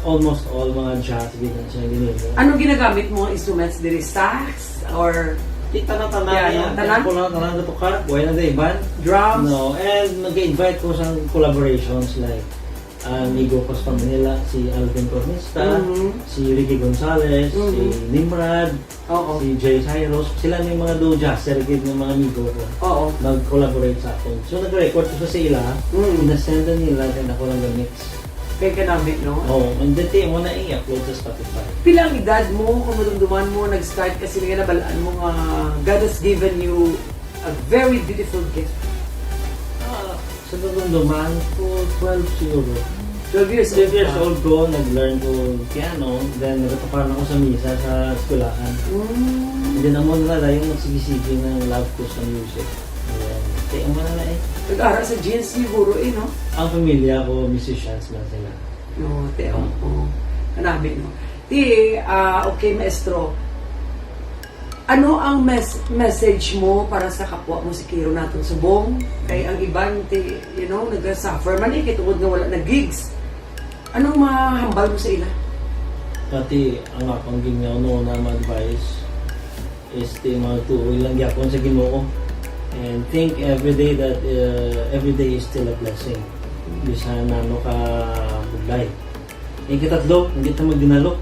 almost all mga jazz bitan siya ginagawa. Anong ginagamit mo instruments diri? Sax? Or Tanan na tukar, buhay na iban. Drums? No, and nag-invite ko sa collaborations like amigo ko sa Manila, si Alvin Cornista, si Ricky Gonzalez, si Nimrod, si Jay Cyrus. Sila may mga do jazzer gid ng mga amigo ko. Nag-collaborate sa akin. So nag-record ko sa ila, inasenda nila, and ako lang mix. Kaya kanamit, no? And then mo na i-upload sa Spotify. Pilang edad mo, kung madumduman mo, nag-start kasi nga nabalaan mo nga God has given you a very beautiful gift. Sa dumduman ko, 12 siguro. 12 years old ko, nag-learn ko piano, then nagtataparan ako sa misa sa eskwelahan. And then amo na yung magsigisigi ng love ko sa music. Kaya mo na Nag-aral sa jeans siguro no? Ang pamilya ko, musicians lang sila. No, Hanapin, no? Okay, maestro. Ano ang message mo para sa kapwa mo si Kiro natin subong? Kay ang iban, nag-suffer man kaya tungod nga wala na gigs. Anong mahambal mo sa ila? Pati ang akong gingaw na ma-advise is magtuoy lang yapon sa Ginoo. And think every day that every day is still a blessing. Bisan nano ka budlay. Kitatlo, hindi ta magdinalok.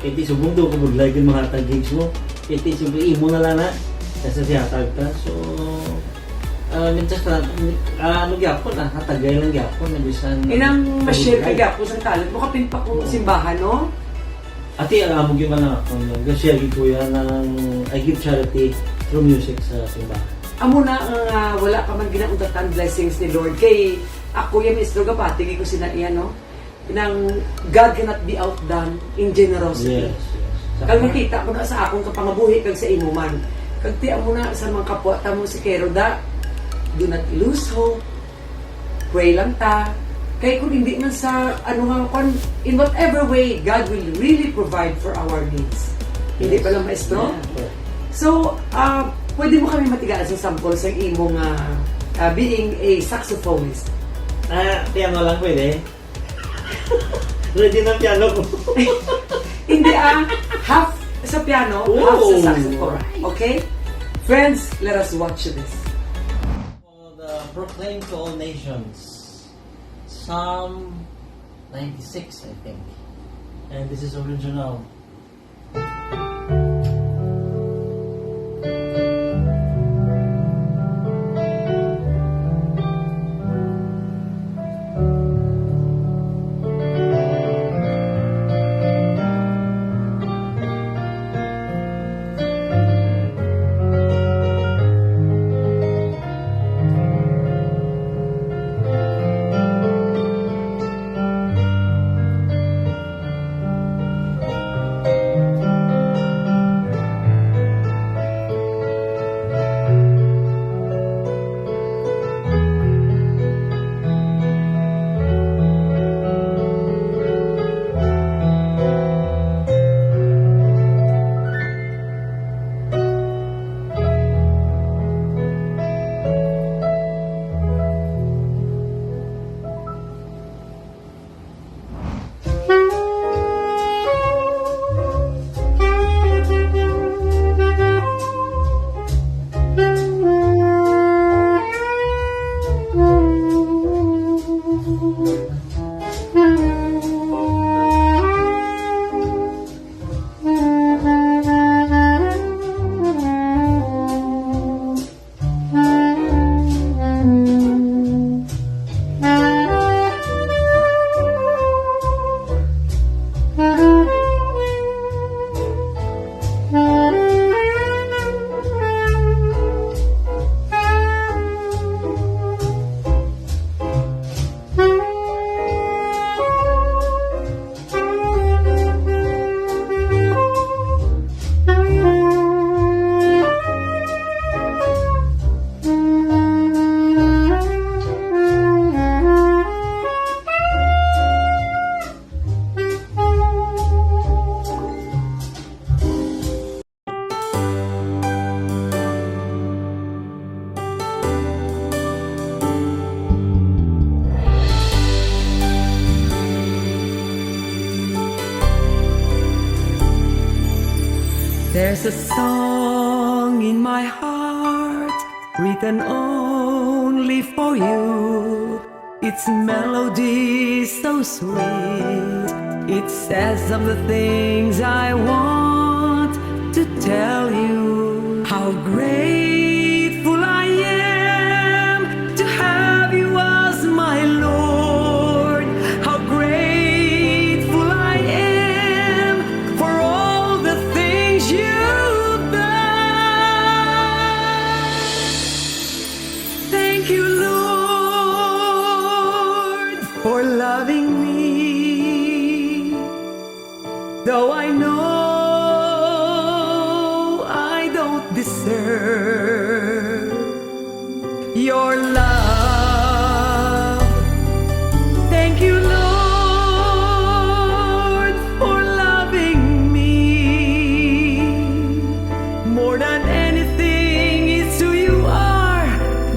Kaya subong daw ka budlay kin mga gigs mo. Iti simple imo na lang na kasi sihatag ta. So mintas ka gyapon hatagay lang gyapon na bisan inang ma-share ka gyapon sa talent mo kapin pa kung simbahan, no? Ati amog yung man ako nag-share ko yan ng I give charity through music sa simbahan. Amo na ang wala ka man ginautatan blessings ni Lord kay ako yung Mr. Gapati ko sinaiya, no? Nang God cannot be outdone in generosity. Yes. Kag nakita mo na sa akong kapangabuhi kag sa imo man. Kag tiya mo na sa mga kapwa ta mo si Kero da, do not lose hope. Pray lang ta. Kay kung hindi man sa in whatever way, God will really provide for our needs. Hindi pa lang, maestro? Yeah. So, pwede mo kami matigaan sa sample sa imong being a saxophonist. Piano lang pwede. Ready na piano ko. Hindi half sa piano, half sa saxophone. Okay? Friends, let us watch this. For the Proclaim to All Nations, Psalm 96, I think. And this is original. There's a song in my heart written only for you. Its melody so sweet. It says of the things I want to tell you. How grateful I am to have you as my Lord. How grateful I am for all the things you've done. Thank you, Lord, for loving me. Though I know I don't deserve your love. Thank you, Lord, for loving me. More than anything, it's who you are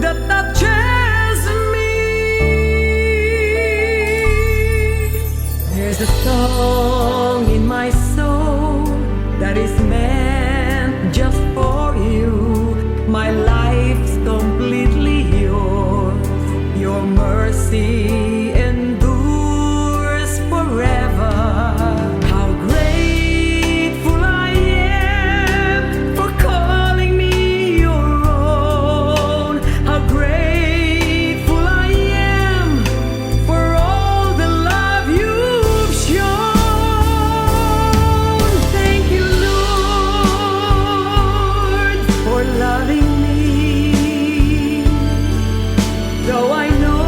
that touches me. There's a song in my soul that is meant just for you. My life's completely yours. Your mercy endures forever. How grateful I am for calling me your own. How grateful I am for all the love you've shown. Thank you, Lord, for loving me. Though I know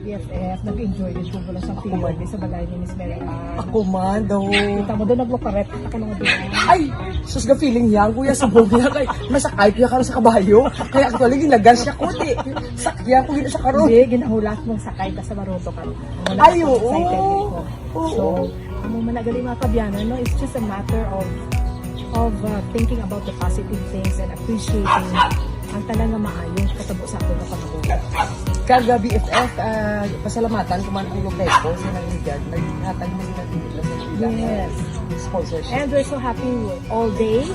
BFF, nag-enjoy din po mula sa birthday sa balay ni Miss Mary Ann. Ako man, daw. Kita mo doon, naglukaret. Ako na nga doon. Ay, sus ga feeling yan, kuya, subog na kay masakay piya ka sa kabayo. Kaya actually, ginagan siya ko, di. Sakya ko gina sa karon. Hindi, ginahulat mong sakay ka sa maruto ka. Ay, oo. So, mo managali mga kabyanan, no? It's just a matter of thinking about the positive things and appreciating ang talaga maayong katabo sa ato na panahon. Karga BFF, pasalamatan kuman ang Lopezco sa nangligad, naghatag mo sila dito sa bilang sponsorship. And we're so happy all day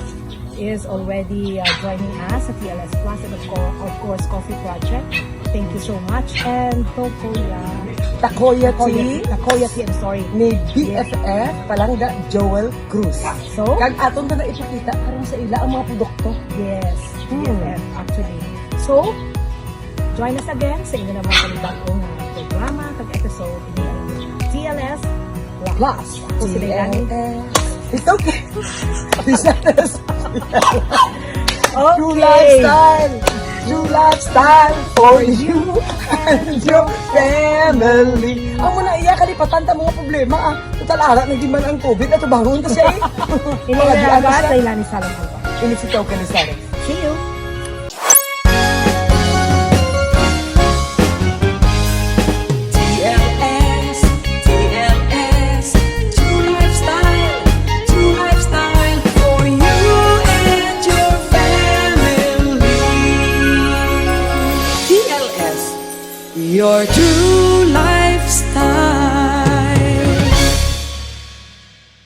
is already joining us at TLS Plus and of course Coffee Project. Thank you so much. And Takoya Tea, I'm sorry. Ni BFF, Palangga Joel Cruz. So, kag aton na ipakita karon sa ila ang mga produkto. Yes, BFF actually. So, join us again sa inyo naman panibagong programa, kag-episode ni TLS Plus. Ako si Leilani. It's okay. Okay. True lifestyle. True lifestyle for you and your family. Ang muna iya kalipatan ta mga problema Total ara naging man ang COVID at bangon kasi Ini na ba sa Ilani Salam Alba. Ini si Token and Lei. See you. TLS, TLS, True Lifestyle, True Lifestyle for you and your family. TLS, your true